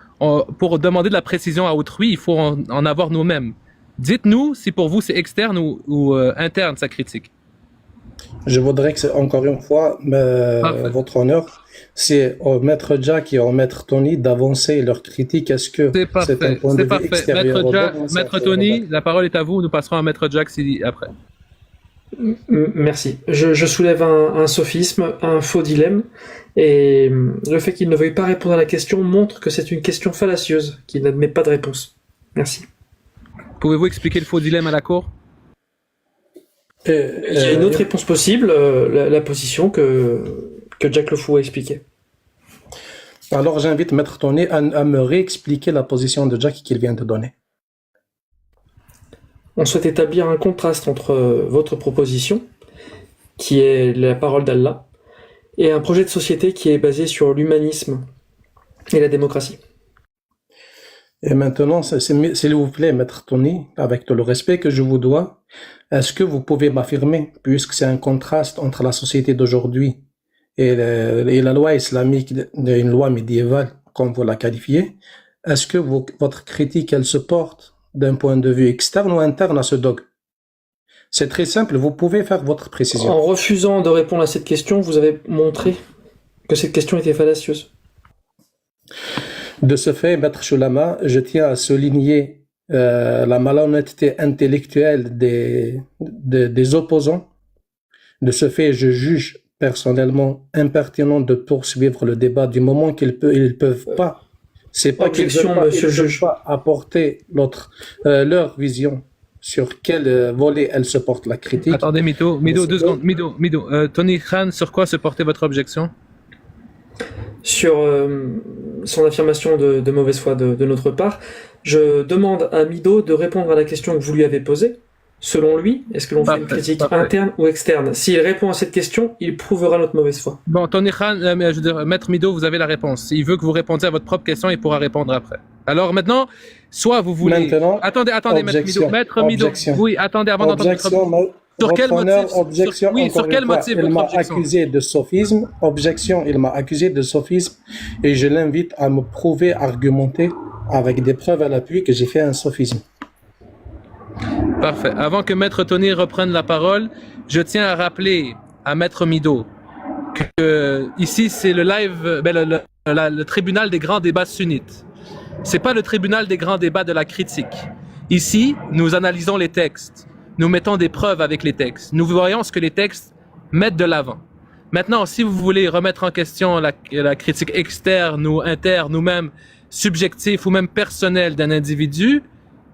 S3: pour demander de la précision à autrui, il faut en avoir nous-mêmes. Dites-nous si pour vous c'est externe ou interne sa critique.
S6: Je voudrais que, encore une fois, votre honneur, c'est au maître Jack et au maître Tony d'avancer leur critique. Est-ce que
S3: c'est parfait,
S6: un point de vue extérieur
S3: Maître Tony, la parole est à vous. Nous passerons à maître Jack après.
S5: Merci. Je soulève un sophisme, un faux dilemme, et le fait qu'il ne veuille pas répondre à la question montre que c'est une question fallacieuse, qui n'admet pas de réponse. Merci.
S3: Pouvez-vous expliquer le faux dilemme à la cour?
S5: Il y a une autre réponse possible, la position que Jack Le Fou a expliquée.
S6: Alors j'invite maître Tony à me réexpliquer la position de Jack qu'il vient de donner.
S5: On souhaite établir un contraste entre votre proposition, qui est la parole d'Allah, et un projet de société qui est basé sur l'humanisme et la démocratie.
S6: Et maintenant, s'il vous plaît, maître Tony, avec tout le respect que je vous dois, est-ce que vous pouvez m'affirmer, puisque c'est un contraste entre la société d'aujourd'hui et la loi islamique, une loi médiévale, comme vous la qualifiez, est-ce que votre critique, elle se porte d'un point de vue externe ou interne à ce dogme? C'est très simple, vous pouvez faire votre précision.
S5: En refusant de répondre à cette question, vous avez montré que cette question était fallacieuse.
S6: De ce fait, maître Choulama, je tiens à souligner la malhonnêteté intellectuelle des opposants. De ce fait, je juge personnellement impertinent de poursuivre le débat du moment qu'ils peuvent pas. C'est pas qu'ils peuvent pas apporter leur vision sur quel volet elle se porte la critique.
S3: Attendez, Mido, 2 secondes. Mido, Tony Khan, sur quoi se portait votre objection?
S5: Sur son affirmation de mauvaise foi de notre part. Je demande à Mido de répondre à la question que vous lui avez posée. Selon lui, est-ce que l'on fait une critique interne ou externe? S'il répond à cette question, il prouvera notre mauvaise foi.
S3: Bon, Tony Khan, je veux dire, maître Mido, vous avez la réponse. S'il veut que vous répondiez à votre propre question, il pourra répondre après. Alors maintenant, soit vous voulez...
S6: Maintenant,
S3: attendez, maître Mido. Oui, attendez, avant d'entendre votre... Sur quel motif? Sur quel motif
S6: il m'a accusé de sophisme. Il m'a accusé de sophisme et je l'invite à me prouver, argumenter avec des preuves à l'appui que j'ai fait un sophisme.
S3: Parfait. Avant que maître Tony reprenne la parole, je tiens à rappeler à maître Mido que ici c'est le live, le tribunal des grands débats sunnites. C'est pas le tribunal des grands débats de la critique. Ici, nous analysons les textes. Nous mettons des preuves avec les textes. Nous voyons ce que les textes mettent de l'avant. Maintenant, si vous voulez remettre en question la critique externe ou interne ou même subjective ou même personnelle d'un individu,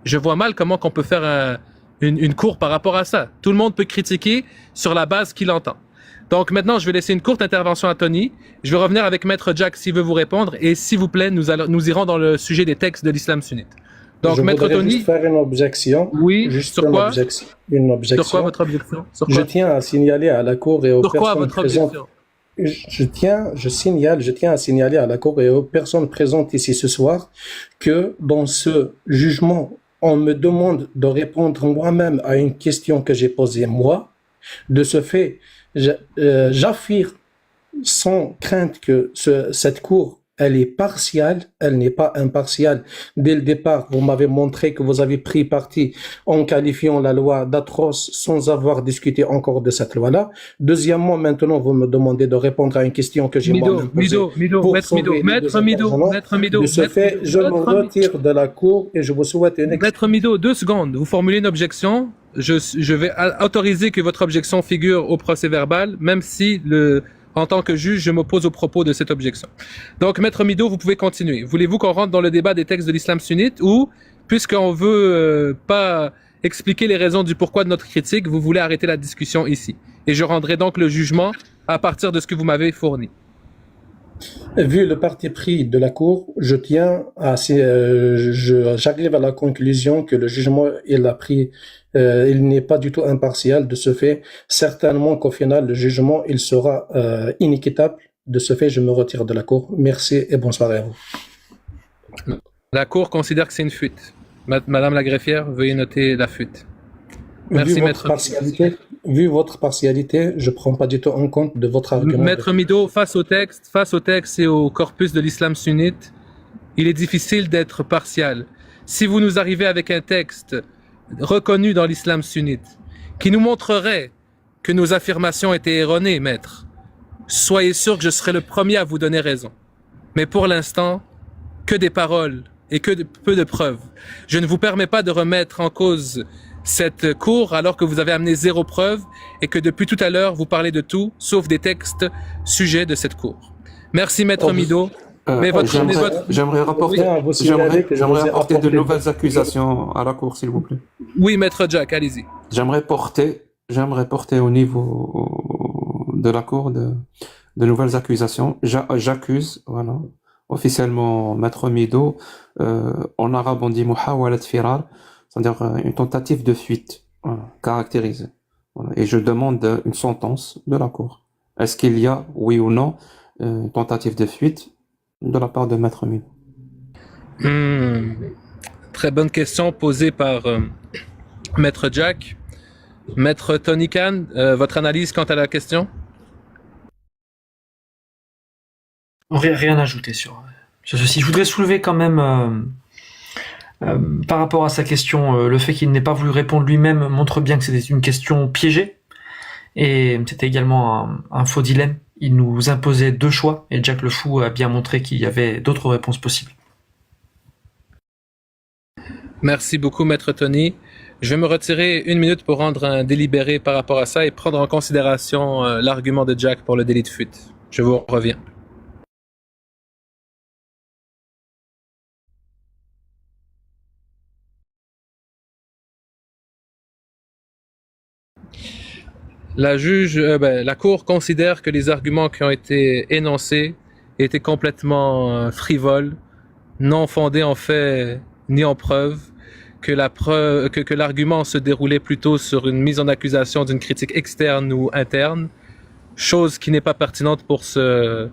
S3: je vois mal comment qu'on peut faire une cour par rapport à ça. Tout le monde peut critiquer sur la base qu'il entend. Donc maintenant, je vais laisser une courte intervention à Tony. Je vais revenir avec maître Jack s'il veut vous répondre. Et s'il vous plaît, nous irons dans le sujet des textes de l'islam sunnite. Donc,
S6: je
S3: maître Tony,
S6: juste faire une objection.
S3: Oui,
S6: juste
S3: sur quoi?
S6: Une objection.
S3: Sur quoi votre objection?
S6: Je tiens à signaler à la cour et aux personnes présentes. Je tiens à signaler à la cour et aux personnes présentes ici ce soir que dans ce jugement, on me demande de répondre moi-même à une question que j'ai posée moi. De ce fait, j'affirme sans crainte que cette cour, elle est partiale, elle n'est pas impartiale. Dès le départ, vous m'avez montré que vous avez pris parti en qualifiant la loi d'atroce sans avoir discuté encore de cette loi-là. Deuxièmement, maintenant, vous me demandez de répondre à une question que j'ai moi-même posée.
S3: Maître Mido.
S6: De ce fait, je me retire de la cour et je vous souhaite une
S3: Maître Mido, 2 secondes. Vous formulez une objection. Je vais autoriser que votre objection figure au procès verbal, même si en tant que juge, je m'oppose aux propos de cette objection. Donc, maître Mido, vous pouvez continuer. Voulez-vous qu'on rentre dans le débat des textes de l'islam sunnite ou, puisqu'on veut pas expliquer les raisons du pourquoi de notre critique, vous voulez arrêter la discussion ici? Et je rendrai donc le jugement à partir de ce que vous m'avez fourni.
S6: Vu le parti pris de la Cour, j'arrive à la conclusion que le jugement il n'est pas du tout impartial. De ce fait, certainement qu'au final, le jugement il sera inéquitable. De ce fait, je me retire de la Cour. Merci et bonsoir à vous.
S3: La Cour considère que c'est une fuite. Madame la greffière, veuillez noter la fuite. Merci, maître.
S6: vu votre partialité, je prends pas du tout en compte de votre argument.
S3: Maître Mido, face au texte et au corpus de l'islam sunnite, il est difficile d'être partial. Si vous nous arrivez avec un texte reconnu dans l'islam sunnite, qui nous montrerait que nos affirmations étaient erronées, maître, soyez sûr que je serai le premier à vous donner raison. Mais pour l'instant, que des paroles et peu de preuves. Je ne vous permets pas de remettre en cause cette cour alors que vous avez amené 0 preuve et que depuis tout à l'heure, vous parlez de tout, sauf des textes sujets de cette cour. Merci, Maître Mido. Mais
S1: J'aimerais rapporter, j'aimerais apporter de nouvelles accusations à la cour, s'il vous plaît.
S3: Oui, Maître Jack, allez-y.
S1: J'aimerais porter au niveau de la cour de nouvelles accusations. J'accuse, voilà, officiellement Maître Mido, en arabe on dit muhawalat firar, c'est-à-dire une tentative de fuite, voilà, caractérisée. Voilà. Et je demande une sentence de la cour. Est-ce qu'il y a, oui ou non, une tentative de fuite de la part de Maître Mido?
S3: Très bonne question posée par Maître Jack. Maître Tony Khan, votre analyse quant à la question?
S5: Rien à ajouter sur ceci. Je voudrais soulever quand même, par rapport à sa question, le fait qu'il n'ait pas voulu répondre lui-même montre bien que c'était une question piégée. Et c'était également un faux dilemme. Il nous imposait 2 choix, et Jack le Fou a bien montré qu'il y avait d'autres réponses possibles.
S3: Merci beaucoup, Maître Tony. Je vais me retirer 1 minute pour rendre un délibéré par rapport à ça et prendre en considération l'argument de Jack pour le délit de fuite. Je vous reviens. La Cour considère que les arguments qui ont été énoncés étaient complètement frivoles, non fondés en fait ni en preuve, que l'argument se déroulait plutôt sur une mise en accusation d'une critique externe ou interne, chose qui n'est pas pertinente pour ce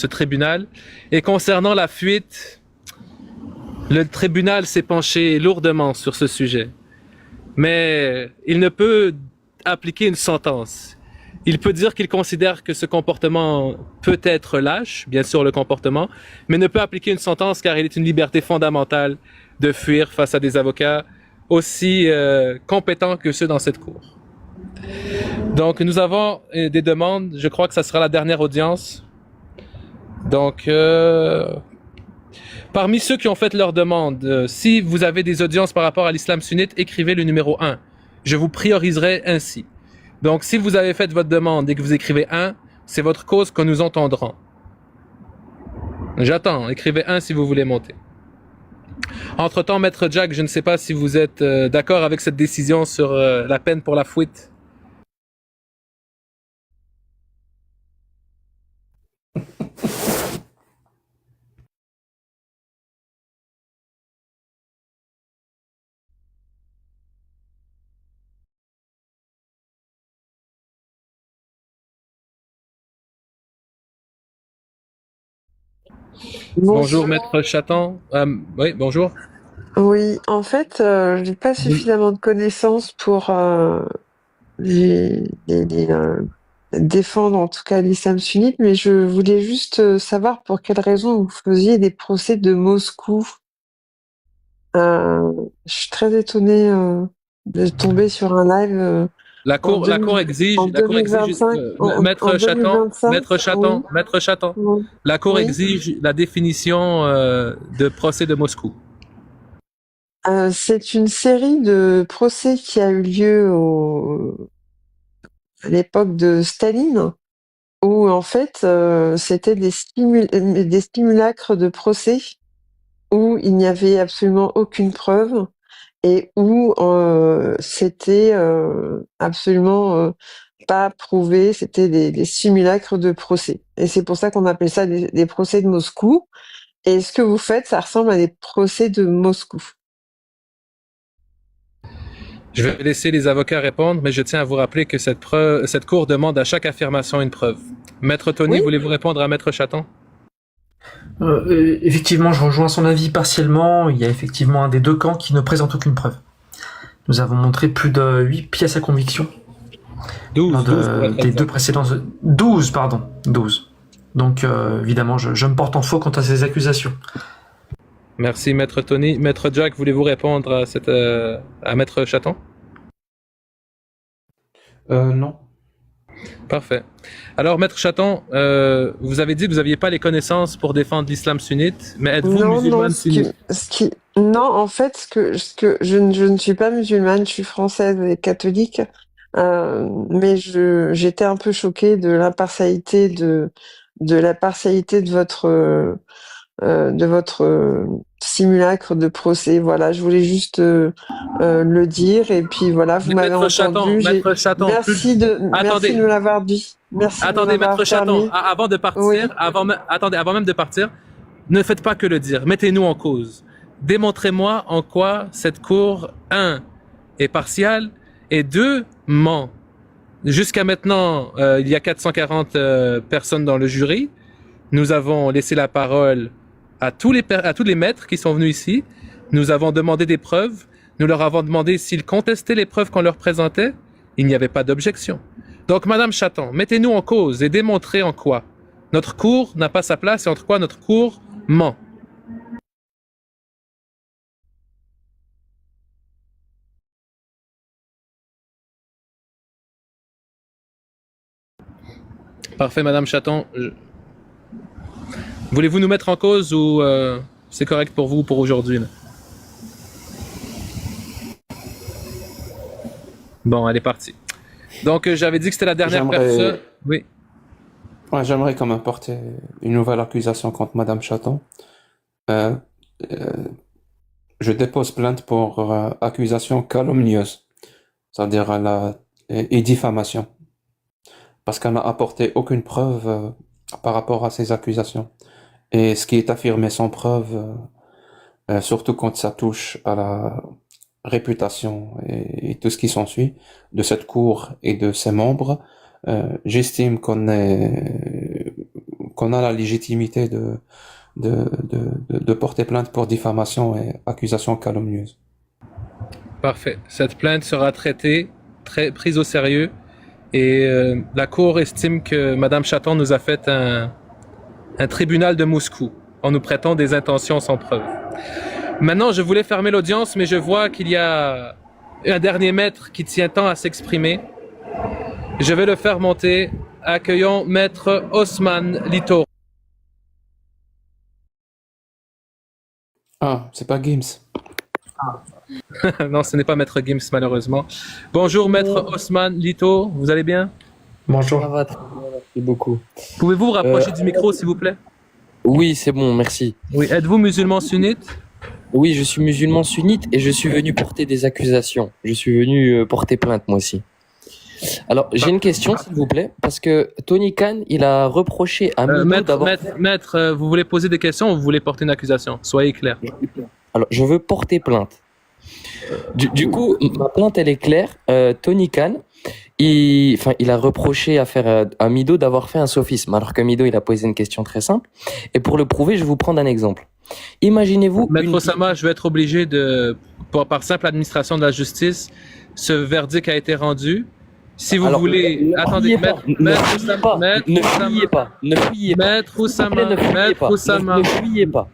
S3: tribunal. Et concernant la fuite, le tribunal s'est penché lourdement sur ce sujet. Mais il ne peut appliquer une sentence. Il peut dire qu'il considère que ce comportement peut être lâche, bien sûr le comportement, mais ne peut appliquer une sentence car il est une liberté fondamentale de fuir face à des avocats aussi compétents que ceux dans cette cour. Donc nous avons des demandes, je crois que ça sera la dernière audience. Donc parmi ceux qui ont fait leur demande, si vous avez des audiences par rapport à l'islam sunnite, écrivez le numéro 1. Je vous prioriserai ainsi. Donc, si vous avez fait votre demande et que vous écrivez 1, c'est votre cause que nous entendrons. J'attends. Écrivez 1 si vous voulez monter. Entre-temps, Maître Jack, je ne sais pas si vous êtes d'accord avec cette décision sur la peine pour la fuite. Bonjour, Maître Chaton. Oui, bonjour.
S7: Oui, en fait, j'ai pas suffisamment de connaissances pour défendre en tout cas l'islam sunnite, mais je voulais juste savoir pour quelles raisons vous faisiez des procès de Moscou. Je suis très étonnée de tomber sur un live.
S3: La cour exige, Maître Chaton,
S7: oui.
S3: La cour exige la définition de procès de Moscou.
S7: C'est une série de procès qui a eu lieu à l'époque de Staline, où en fait c'était des simulacres de procès où il n'y avait absolument aucune preuve et où c'était absolument pas prouvé, c'était des simulacres de procès. Et c'est pour ça qu'on appelle ça des procès de Moscou. Et ce que vous faites, ça ressemble à des procès de Moscou.
S3: Je vais laisser les avocats répondre, mais je tiens à vous rappeler que cette cour demande à chaque affirmation une preuve. Maître Tony, voulez-vous répondre à Maître Chaton?
S5: Effectivement, je rejoins son avis partiellement. Il y a effectivement un des 2 camps qui ne présente aucune preuve. Nous avons montré plus de 8 pièces à conviction.
S3: 12,
S5: Lors
S3: 12 pour être
S5: des
S3: exact.
S5: deux précédentes... 12, pardon. 12. Donc, évidemment, je me porte en faux quant à ces accusations.
S3: Merci, Maître Tony. Maître Jack, voulez-vous répondre à Maître Chaton?
S1: Non.
S3: Parfait. Alors, Maître Chaton, vous avez dit que vous n'aviez pas les connaissances pour défendre l'islam sunnite, mais êtes-vous
S7: Non,
S3: musulmane sunnite?
S7: non, en fait, je ne suis pas musulmane, je suis française et catholique, mais j'étais un peu choquée de l'impartialité de votre simulacre de procès. Voilà, je voulais juste le dire et puis voilà, vous m'avez
S3: Maître Chaton,
S7: entendu.
S3: Maître Chaton,
S7: Merci de
S3: Attendez.
S7: me l'avoir dit. Merci de
S3: Attendez,
S7: m'avoir
S3: Maître Chaton,
S7: permis.
S3: avant de partir,
S7: Oui.
S3: attendez, avant même de partir, ne faites pas que le dire. Mettez-nous en cause. Démontrez-moi en quoi cette cour, 1, est partiale et 2, ment. Jusqu'à maintenant, il y a 440 personnes dans le jury. Nous avons laissé la parole à tous les maîtres qui sont venus ici. Nous avons demandé des preuves. Nous leur avons demandé s'ils contestaient les preuves qu'on leur présentait. Il n'y avait pas d'objection. Donc, Madame Chaton, mettez-nous en cause et démontrez en quoi notre cour n'a pas sa place et en quoi notre cour ment. Parfait, Madame Chaton. Voulez-vous nous mettre en cause ou c'est correct pour vous pour aujourd'hui, là? Bon, elle est partie. Donc, j'avais dit que c'était la dernière personne. Oui.
S1: Ouais, j'aimerais quand même porter une nouvelle accusation contre Madame Chaton. Je dépose plainte pour accusation calomnieuse, c'est-à-dire et diffamation, parce qu'elle n'a apporté aucune preuve par rapport à ces accusations. Et ce qui est affirmé sans preuve, surtout quand ça touche à la réputation et tout ce qui s'ensuit de cette cour et de ses membres, j'estime qu'on a la légitimité de porter plainte pour diffamation et accusation calomnieuse.
S3: Parfait. Cette plainte sera traitée, prise au sérieux, et la Cour estime que Madame Chaton nous a fait un tribunal de Moscou en nous prêtant des intentions sans preuve. Maintenant, je voulais fermer l'audience, mais je vois qu'il y a un dernier maître qui tient tant à s'exprimer. Je vais le faire monter. Accueillons Maître Osman Lito.
S1: Ah, c'est pas Gims.
S3: Non, ce n'est pas Maître Gims, malheureusement. Bonjour, Maître Osman Lito. Vous allez bien?
S5: Bonjour.
S8: Ça va très bien, merci beaucoup.
S3: Pouvez-vous vous rapprocher du micro, s'il vous plaît?
S8: Oui, c'est bon, merci.
S3: Oui. Êtes-vous musulman sunnite?
S8: Oui, je suis musulman sunnite et je suis venu porter des accusations. Je suis venu porter plainte, moi aussi. Alors, j'ai une question, s'il vous plaît, parce que Tony Khan, il a reproché à Mido d'avoir...
S3: Maître, vous voulez poser des questions ou vous voulez porter une accusation? Soyez clair.
S8: Alors, je veux porter plainte. Du coup, ma plainte, elle est claire. Tony Khan, il a reproché à Mido d'avoir fait un sophisme, alors que Mido, il a posé une question très simple. Et pour le prouver, je vais vous prendre un exemple. Imaginez-vous...
S3: Maître Osama, je vais être obligé par simple administration de la justice, ce verdict a été rendu. Si vous voulez... Attendez,
S8: ne fuyez pas.
S3: Maître Oussama,
S8: Ne fuyez pas.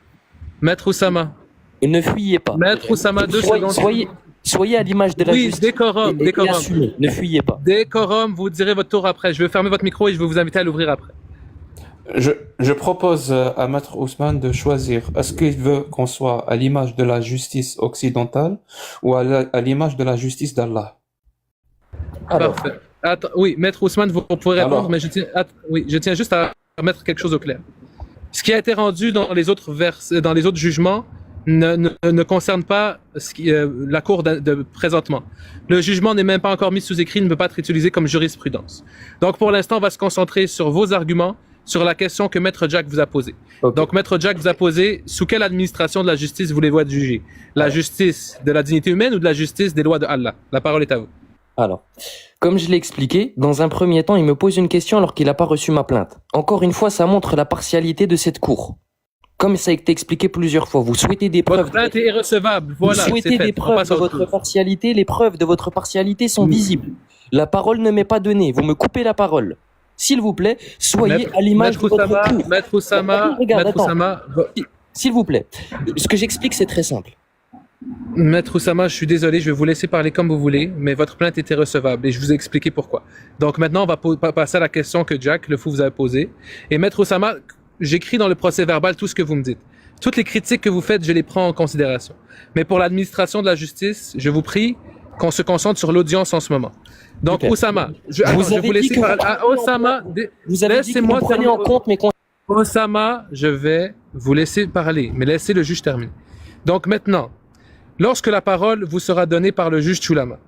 S3: Maître Oussama.
S8: Ne fuyez pas.
S3: Maître Oussama, 2 secondes.
S8: Soyez à l'image de la justice.
S3: Oui, décorum.
S8: Assumez, ne fuyez pas.
S3: Décorum, vous direz votre tour après. Je vais fermer votre micro et je vais vous inviter à l'ouvrir après.
S1: Je propose à Maître Ousmane de choisir. Est-ce qu'il veut qu'on soit à l'image de la justice occidentale ou à l'image de la justice d'Allah?
S3: Parfait. Oui, Maître Ousmane, vous pourrez répondre, mais je tiens juste à mettre quelque chose au clair. Ce qui a été rendu dans les autres jugements ne concerne pas la cour de présentement. Le jugement n'est même pas encore mis sous écrit, ne peut pas être utilisé comme jurisprudence. Donc, pour l'instant, on va se concentrer sur vos arguments, sur la question que Maître Jack vous a posée. Okay. Donc, Maître Jack vous a posé, sous quelle administration de la justice voulez-vous être jugé? La justice de la dignité humaine ou de la justice des lois de Allah? La parole est à vous.
S8: Alors, comme je l'ai expliqué, dans un premier temps, il me pose une question alors qu'il n'a pas reçu ma plainte. Encore une fois, ça montre la partialité de cette cour. Comme ça a été expliqué plusieurs fois, vous souhaitez des preuves.
S3: Votre plainte est irrecevable. Voilà,
S8: vous souhaitez
S3: c'est fait.
S8: des
S3: On
S8: preuves
S3: passe
S8: de
S3: à autre
S8: votre
S3: chose.
S8: partialité. Les preuves de votre partialité sont visibles. La parole ne m'est pas donnée. Vous me coupez la parole. S'il vous plaît, soyez à l'image de votre cours.
S3: Maître Oussama,
S8: Regarde,
S3: Maître
S8: attends.
S3: Oussama,
S8: S'il vous plaît. Ce que j'explique, c'est très simple.
S3: Maître Oussama, je suis désolé, je vais vous laisser parler comme vous voulez, mais votre plainte était recevable et je vous ai expliqué pourquoi. Donc maintenant, on va passer à la question que Jack le fou vous a posée. Et Maître Oussama, j'écris dans le procès verbal tout ce que vous me dites. Toutes les critiques que vous faites, je les prends en considération. Mais pour l'administration de la justice, je vous prie qu'on se concentre sur l'audience en ce moment. Donc
S8: Super.
S3: Oussama, je vais vous laisser parler. Oussama,
S8: Vous avez dit que
S3: laissez-moi
S8: vous prenez
S3: terminer.
S8: en compte mes
S3: Oussama, je vais vous laisser parler, mais laissez le juge terminer. Donc maintenant, lorsque la parole vous sera donnée par le juge Chulama,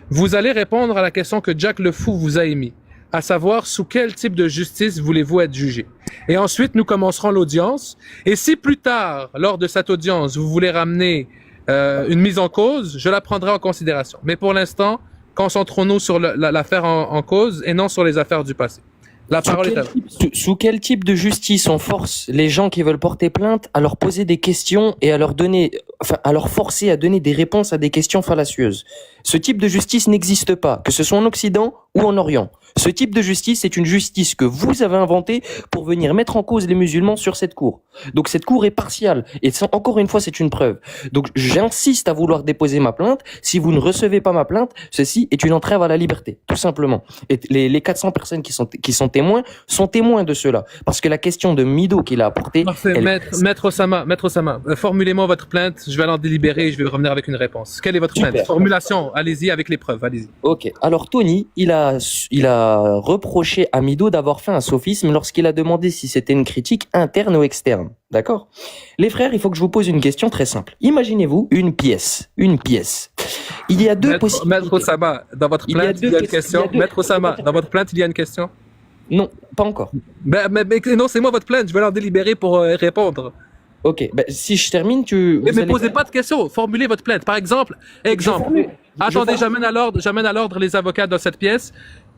S3: vous allez répondre à la question que Jack le Fou vous a émise, à savoir sous quel type de justice voulez-vous être jugé. Et ensuite, nous commencerons l'audience. Et si plus tard, lors de cette audience, vous voulez ramener une mise en cause, je la prendrai en considération. Mais pour l'instant, concentrons-nous sur l'affaire en cause et non sur les affaires du passé. La parole est à vous.
S8: Sous quel type de justice on force les gens qui veulent porter plainte à leur poser des questions et à leur donner, enfin, à leur forcer à donner des réponses à des questions fallacieuses? Ce type de justice n'existe pas, que ce soit en Occident ou en Orient. Ce type de justice, c'est une justice que vous avez inventée pour venir mettre en cause les musulmans sur cette cour. Donc cette cour est partiale. Et encore une fois, c'est une preuve. Donc j'insiste à vouloir déposer ma plainte. Si vous ne recevez pas ma plainte, ceci est une entrave à la liberté, tout simplement. Et les 400 personnes qui sont témoins de cela. Parce que la question de Mido qu'il a apportée...
S3: Parfait. Maître Oussama, formulez-moi votre plainte. Je vais l'en délibérer et je vais revenir avec une réponse. Quelle est votre
S8: Super.
S3: plainte? Formulation. Allez-y avec les preuves. Allez-y.
S8: Ok. Alors Tony, il a reproché à Mido d'avoir fait un sophisme lorsqu'il a demandé si c'était une critique interne ou externe. D'accord? Les frères, il faut que je vous pose une question très simple. Imaginez-vous une pièce. Il y a deux possibilités.
S3: Maître Oussama, dans votre plainte, il y a une question. Maître Oussama, dans votre plainte, il y a une question.
S8: Non, pas encore.
S3: Mais non, c'est moi votre plainte. Je vais l'en délibérer pour répondre.
S8: Ok. Si je termine,
S3: Mais posez pas de questions. Formulez votre plainte. Par exemple. Attendez, j'amène à l'ordre les avocats dans cette pièce.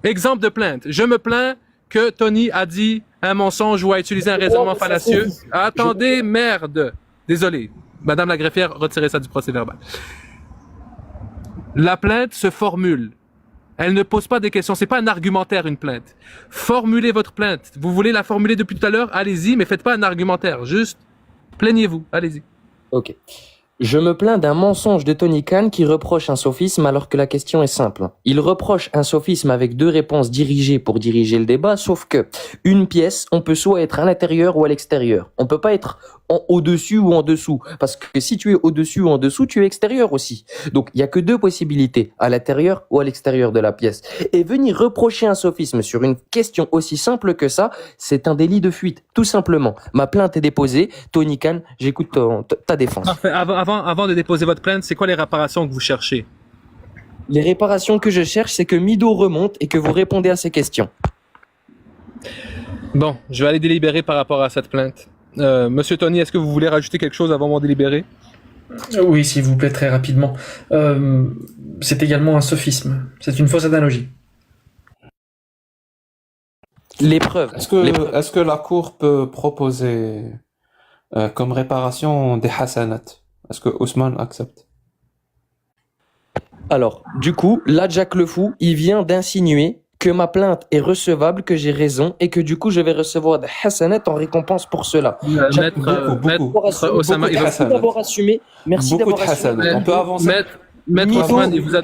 S3: Exemple de plainte. Je me plains que Tony a dit un mensonge ou a utilisé un raisonnement fallacieux. Attendez, merde. Désolé. Madame la greffière, retirez ça du procès verbal. La plainte se formule. Elle ne pose pas des questions. C'est pas un argumentaire, une plainte. Formulez votre plainte. Vous voulez la formuler depuis tout à l'heure? Allez-y, mais faites pas un argumentaire. Juste, plaignez-vous. Allez-y.
S8: Ok. Je me plains d'un mensonge de Tony Khan qui reproche un sophisme alors que la question est simple. Il reproche un sophisme avec deux réponses dirigées pour diriger le débat, sauf que une pièce, on peut soit être à l'intérieur ou à l'extérieur. On peut pas être au-dessus ou en dessous. Parce que si tu es au-dessus ou en dessous, tu es extérieur aussi. Donc, il y a que deux possibilités, à l'intérieur ou à l'extérieur de la pièce. Et venir reprocher un sophisme sur une question aussi simple que ça, c'est un délit de fuite, tout simplement. Ma plainte est déposée. Tony Khan, j'écoute ta défense.
S3: Parfait. Avant de déposer votre plainte, c'est quoi les réparations que vous cherchez?
S8: Les réparations que je cherche, c'est que Mido remonte et que vous répondez à ces questions.
S3: Bon, je vais aller délibérer par rapport à cette plainte. Monsieur Tony, est-ce que vous voulez rajouter quelque chose avant mon délibéré?
S5: Oui, s'il vous plaît, très rapidement. C'est également un sophisme. C'est une fausse analogie.
S8: Les preuves.
S1: Est-ce que la Cour peut proposer comme réparation des hasanat? Est-ce que Ousmane accepte?
S8: Alors, du coup, là, Jack le Fou, il vient d'insinuer que ma plainte est recevable, que j'ai raison, et que du coup, je vais recevoir des hasanat en récompense pour cela.
S3: Maître Oussama,
S8: Merci d'avoir assumé. Merci
S1: Beaucoup de
S8: d'avoir assumé.
S1: hasanat. On peut avancer.
S3: Maître Ousmane, il vous a...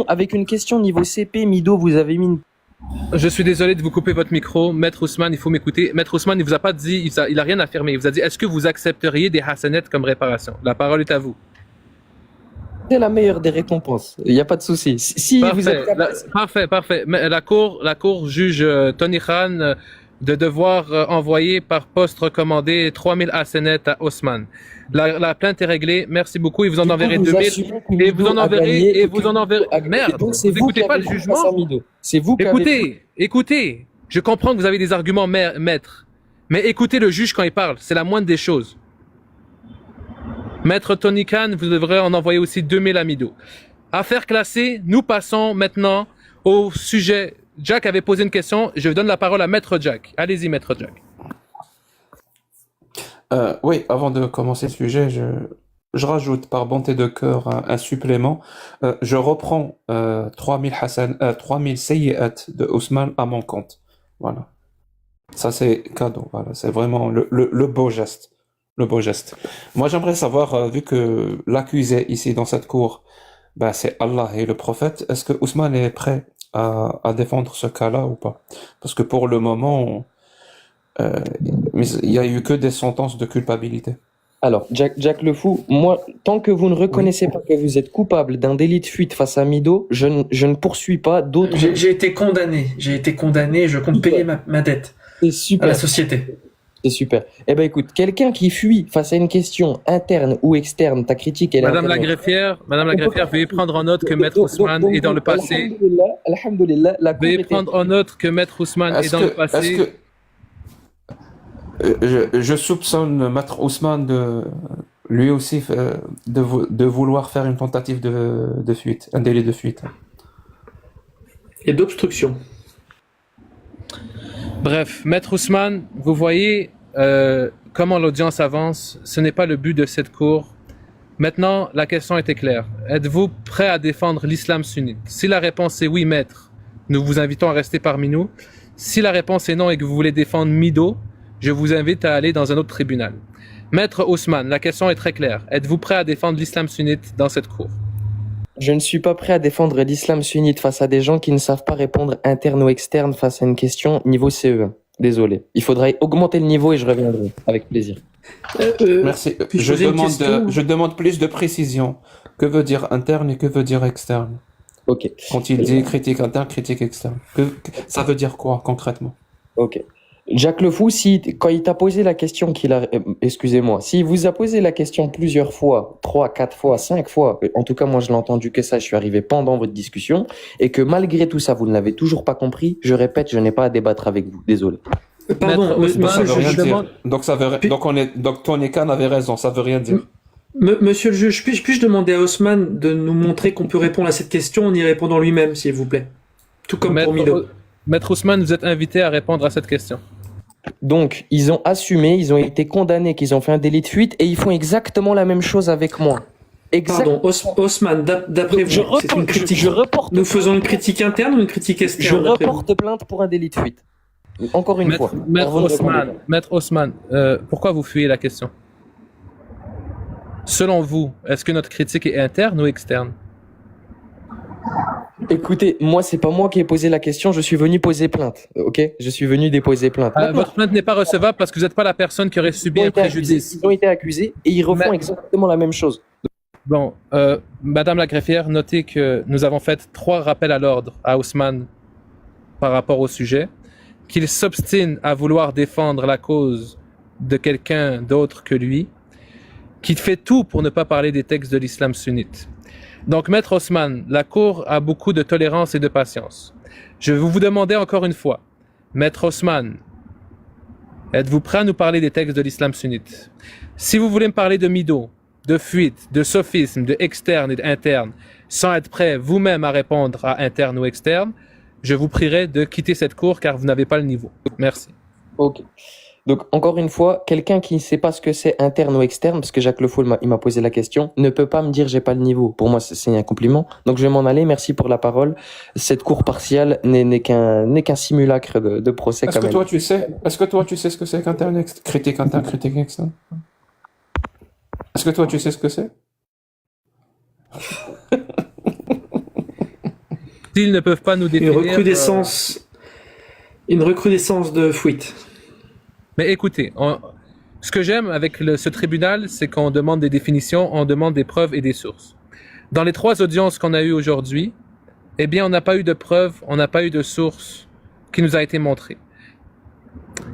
S8: Avec une question niveau CP, Mido, vous avez mis une...
S3: Je suis désolé de vous couper votre micro. Maître Ousmane, il faut m'écouter. Maître Ousmane, il vous a pas dit, il a rien affirmé. Il vous a dit, est-ce que vous accepteriez des hasanat comme réparation? La parole est à vous.
S8: C'est la meilleure des récompenses. Il n'y a pas de souci. Si
S3: Parfait,
S8: vous êtes
S3: parfait. Mais la cour juge Tony Khan de devoir envoyer par poste recommandé 3000 hasanat à Ousmane. La plainte est réglée. Merci beaucoup. Et vous en enverrez 2000. Et vous en enverrez. Merde. Vous écoutez pas le jugement?
S8: C'est vous qui
S3: Écoutez. Je comprends que vous avez des arguments, maître. Mais écoutez le juge quand il parle. C'est la moindre des choses. Maître Tony Khan, vous devrez en envoyer aussi 2000 à Mido. Affaire classée, nous passons maintenant au sujet. Jack avait posé une question, je donne la parole à Maître Jack. Allez-y, Maître Jack.
S1: Oui, avant de commencer le sujet, je rajoute par bonté de cœur un supplément. Je reprends 3000 sayyi'at de Ousmane à mon compte. Voilà. Ça, c'est cadeau. Voilà. C'est vraiment le beau geste. Le beau geste. Moi, j'aimerais savoir, vu que l'accusé ici dans cette cour, ben, c'est Allah et le prophète, est-ce que Ousmane est prêt à défendre ce cas-là ou pas? Parce que pour le moment, mais il y a eu que des sentences de culpabilité.
S8: Alors, Jack le Fou, moi, tant que vous ne reconnaissez pas que vous êtes coupable d'un délit de fuite face à Mido, je ne poursuis pas d'autres.
S5: J'ai été condamné, je compte payer ma dette
S8: C'est
S5: à
S8: super.
S5: la société.
S8: C'est super. Eh ben écoute, quelqu'un qui fuit face à une question interne ou externe, ta critique est
S3: Madame la greffière, veuillez prendre en note que Maître Ousmane est dans le passé.
S8: Alhamdoulilah, la cour
S3: Veuillez
S8: était-
S3: prendre en note que Maître Ousmane est dans le
S1: Est-ce
S3: passé.
S1: que je soupçonne Maître Ousmane lui aussi de vouloir faire une tentative de fuite, un délit de fuite.
S5: Et d'obstruction.
S3: Bref, Maître Ousmane, vous voyez comment l'audience avance. Ce n'est pas le but de cette cour. Maintenant, la question était claire. Êtes-vous prêt à défendre l'islam sunnite? Si la réponse est oui, maître, nous vous invitons à rester parmi nous. Si la réponse est non et que vous voulez défendre Mido, je vous invite à aller dans un autre tribunal. Maître Ousmane, la question est très claire. Êtes-vous prêt à défendre l'islam sunnite dans cette cour?
S8: Je ne suis pas prêt à défendre l'islam sunnite face à des gens qui ne savent pas répondre interne ou externe face à une question niveau CE1. Désolé. Il faudrait augmenter le niveau et je reviendrai avec plaisir.
S1: Merci.
S5: puis-je poser une question
S1: Je demande plus de précision. Que veut dire interne et que veut dire externe?
S8: Ok.
S1: Quand il dit critique interne, critique externe. Ça veut dire quoi concrètement?
S8: Ok. Jacques Le Fou, quand il t'a posé la question excusez-moi, s'il vous a posé la question plusieurs fois, 3, 4 fois, 5 fois, en tout cas moi je l'ai entendu que ça, je suis arrivé pendant votre discussion, et que malgré tout ça, vous ne l'avez toujours pas compris, je répète, je n'ai pas à débattre avec vous, désolé.
S5: Pardon,
S3: Maître
S1: Donc ça
S5: monsieur
S1: veut
S5: le
S1: rien
S5: juge.
S1: dire. Donc Tonika avait raison, ça veut rien dire.
S5: Monsieur le juge, puis-je demander à Haussmann de nous montrer qu'on peut répondre à cette question en y répondant lui-même, s'il vous plaît? Tout comme pour Mido.
S3: Maître Ousmane, vous êtes invité à répondre à cette question.
S8: Donc, ils ont assumé, ils ont été condamnés, qu'ils ont fait un délit de fuite, et ils font exactement la même chose avec moi.
S5: Pardon, Haussmann, d'après vous, c'est une critique. Nous faisons une critique interne ou une critique
S8: Je
S5: externe d'après vous?
S8: reporte plainte pour un délit de fuite. Encore une fois.
S3: Maître Ousmane, pourquoi vous fuyez la question? Selon vous, est-ce que notre critique est interne ou externe?
S8: Écoutez, moi, c'est pas moi qui ai posé la question, je suis venu poser plainte, ok? Je suis venu déposer plainte.
S3: Votre plainte n'est pas recevable parce que vous n'êtes pas la personne qui aurait subi un préjudice.
S8: Ils ont été accusés et ils refont exactement la même chose.
S3: Bon, Madame la greffière, notez que nous avons fait 3 rappels à l'ordre à Ousmane par rapport au sujet, qu'il s'obstine à vouloir défendre la cause de quelqu'un d'autre que lui, qu'il fait tout pour ne pas parler des textes de l'islam sunnite. Donc, Maître Ousmane, la Cour a beaucoup de tolérance et de patience. Je vais vous demander encore une fois, Maître Ousmane, êtes-vous prêt à nous parler des textes de l'islam sunnite? Si vous voulez me parler de Mido, de fuite, de sophisme, de externe et d'interne, sans être prêt vous-même à répondre à interne ou externe, je vous prierai de quitter cette cour car vous n'avez pas le niveau. Merci.
S8: Ok. Donc, encore une fois, quelqu'un qui ne sait pas ce que c'est interne ou externe, parce que Jacques Le Fou, il m'a posé la question, ne peut pas me dire j'ai pas le niveau. Pour moi, c'est un compliment. Donc, je vais m'en aller. Merci pour la parole. Cette cour partiale n'est qu'un simulacre de procès.
S1: Est-ce que toi tu sais ce que c'est qu'interne, critique interne, critique externe? Est-ce que toi tu sais ce que c'est?
S3: S'ils ne peuvent pas nous définir...
S5: Une recrudescence de fuite.
S3: Mais écoutez, ce que j'aime avec ce tribunal, c'est qu'on demande des définitions, on demande des preuves et des sources. Dans les 3 audiences qu'on a eues aujourd'hui, eh bien, on n'a pas eu de preuves, on n'a pas eu de source qui nous a été montrée.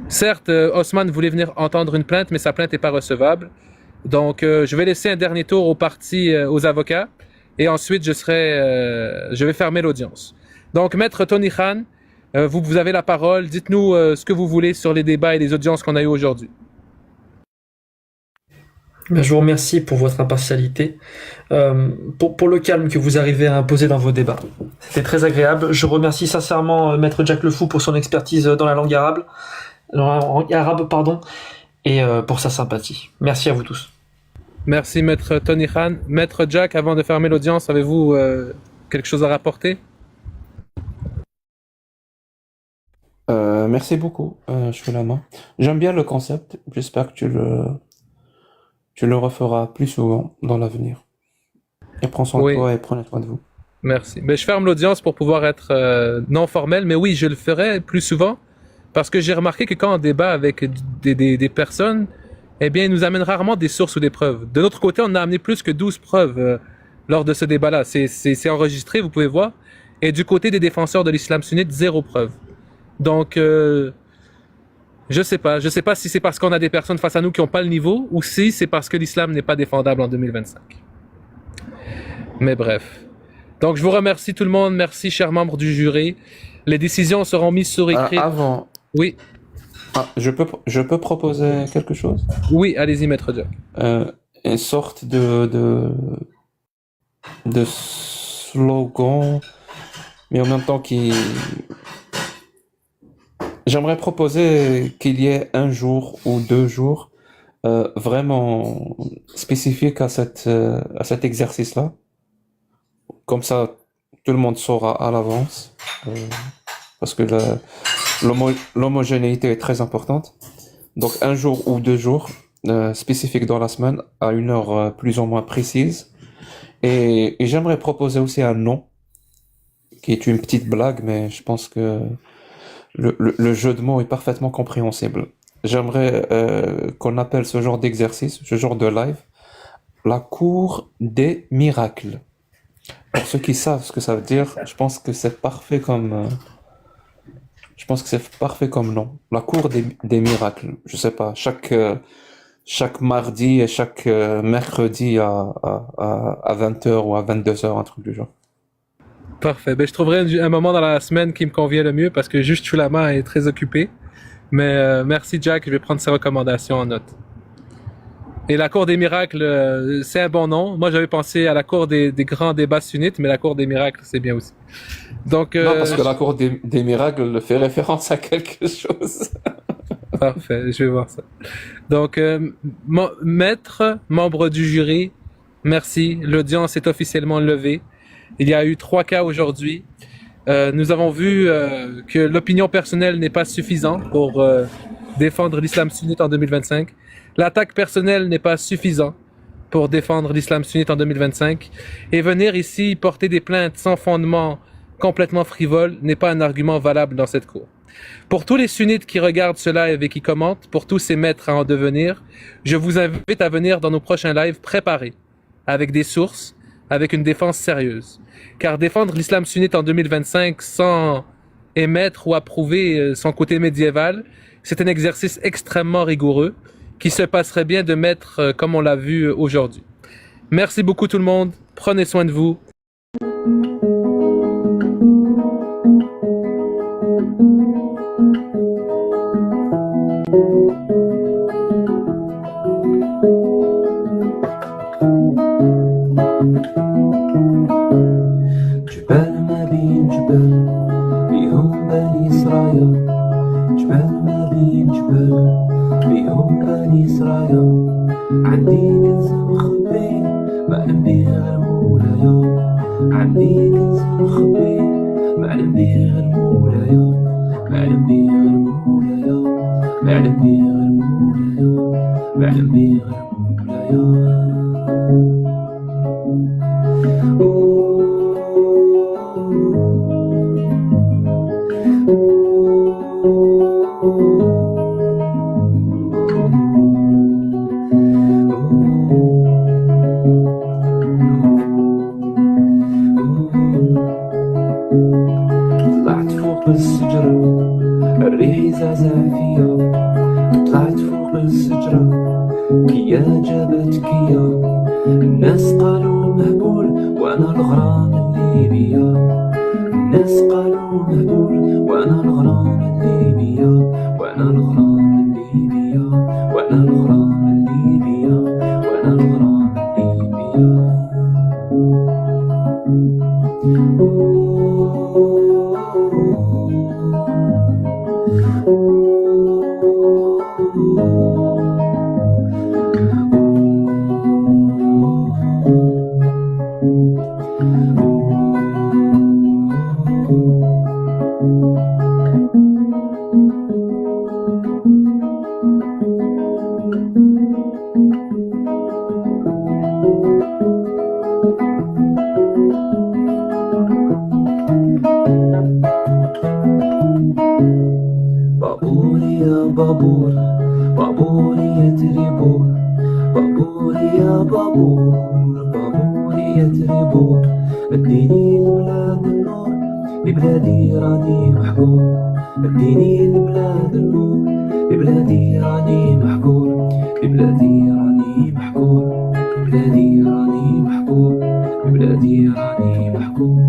S3: Certes, Ousmane voulait venir entendre une plainte, mais sa plainte n'est pas recevable. Donc, je vais laisser un dernier tour aux avocats, et ensuite, je vais fermer l'audience. Donc, Maître Tony Khan, vous avez la parole. Dites-nous ce que vous voulez sur les débats et les audiences qu'on a eues aujourd'hui.
S5: Je vous remercie pour votre impartialité, pour le calme que vous arrivez à imposer dans vos débats. C'était très agréable. Je remercie sincèrement Maître Jacques Le Fou pour son expertise dans la langue arabe. et pour sa sympathie. Merci à vous tous.
S3: Merci, Maître Tony Khan. Maître Jack, avant de fermer l'audience, avez-vous quelque chose à rapporter?
S1: Merci beaucoup, je fais la main. J'aime bien le concept. J'espère que tu le referas plus souvent dans l'avenir. Et prends soin de
S3: Oui.
S1: toi et prenez soin de vous.
S3: Merci. Ben, je ferme l'audience pour pouvoir être non formel, mais oui, je le ferai plus souvent parce que j'ai remarqué que quand on débat avec des personnes, eh bien, ils nous amènent rarement des sources ou des preuves. De notre côté, on a amené plus que 12 preuves lors de ce débat-là. C'est enregistré, vous pouvez voir. Et du côté des défenseurs de l'islam sunnite, 0 preuve. Donc, je sais pas si c'est parce qu'on a des personnes face à nous qui n'ont pas le niveau ou si c'est parce que l'islam n'est pas défendable en 2025. Mais bref. Donc, je vous remercie tout le monde. Merci, chers membres du jury. Les décisions seront mises sur écrit.
S1: Avant,
S3: Oui,
S1: je peux proposer quelque chose?
S3: oui, allez-y, Maître Jack.
S1: Une sorte de slogan, mais en même temps j'aimerais proposer qu'il y ait un jour ou 2 jours vraiment spécifiques à cet exercice-là. Comme ça, tout le monde saura à l'avance, parce que l'homogénéité est très importante. Donc, un jour ou 2 jours spécifiques dans la semaine, à une heure plus ou moins précise. Et j'aimerais proposer aussi un nom, qui est une petite blague, mais je pense que le jeu de mots est parfaitement compréhensible. J'aimerais qu'on appelle ce genre d'exercice, ce genre de live, la cour des miracles. Pour ceux qui savent ce que ça veut dire, je pense que c'est parfait comme nom. La cour des miracles. Je sais pas, chaque mardi et chaque mercredi à 20h ou à 22h, un truc du genre.
S3: Parfait. Ben, je trouverai un moment dans la semaine qui me convient le mieux parce que juste Chulama est très occupé. Mais merci, Jack. Je vais prendre ses recommandations en note. Et la Cour des miracles, c'est un bon nom. Moi, j'avais pensé à la Cour des grands débats sunnites, mais la Cour des miracles, c'est bien aussi. Donc,
S1: Non, parce que la cour des miracles fait référence à quelque chose.
S3: Parfait, je vais voir ça. Donc, maître, membre du jury, merci. L'audience est officiellement levée. Il y a eu 3 cas aujourd'hui. Nous avons vu que l'opinion personnelle n'est pas suffisante pour défendre l'islam sunnite en 2025. L'attaque personnelle n'est pas suffisante pour défendre l'islam sunnite en 2025. Et venir ici porter des plaintes sans fondement, complètement frivoles, n'est pas un argument valable dans cette cour. Pour tous les sunnites qui regardent ce live et qui commentent, pour tous ces maîtres à en devenir, je vous invite à venir dans nos prochains lives préparés, avec des sources, avec une défense sérieuse. Car défendre l'islam sunnite en 2025 sans émettre ou approuver son côté médiéval, c'est un exercice extrêmement rigoureux qui se passerait bien de mettre comme on l'a vu aujourd'hui. Merci beaucoup tout le monde, prenez soin de vous.
S9: جبال ما بين جبال بيهم بني إسرائيل جبال ما بين جبال بيهم بني إسرائيل عندي كنز مخبي معلم بيه غير مولايا عندي كنز مخبي معلم بيه غير مولايا معلم بيه غير مولايا معلم بيه غير مولايا معلم بيه غير مولايا طلعت فوق الشجرة الريح يزعزع فيا طلعت فوق الشجرة كيا جابت كيا الناس قالوا مهبول وانا الغرام اللي بيا الناس قالوا مهبول وانا الغرام اللي بيا وانا الغرام اللي بيا وانا الغرام اللي بيا وانا الغرام اللي بيا Oh بابور يا بابور بابور يا بور بابور يا بابور بابور يا بور اديني لبلاد النور لبلادي راني محكور اديني لبلاد النور لبلادي راني محكور لبلادي راني محكور لبلادي راني محكور لبلادي راني محكور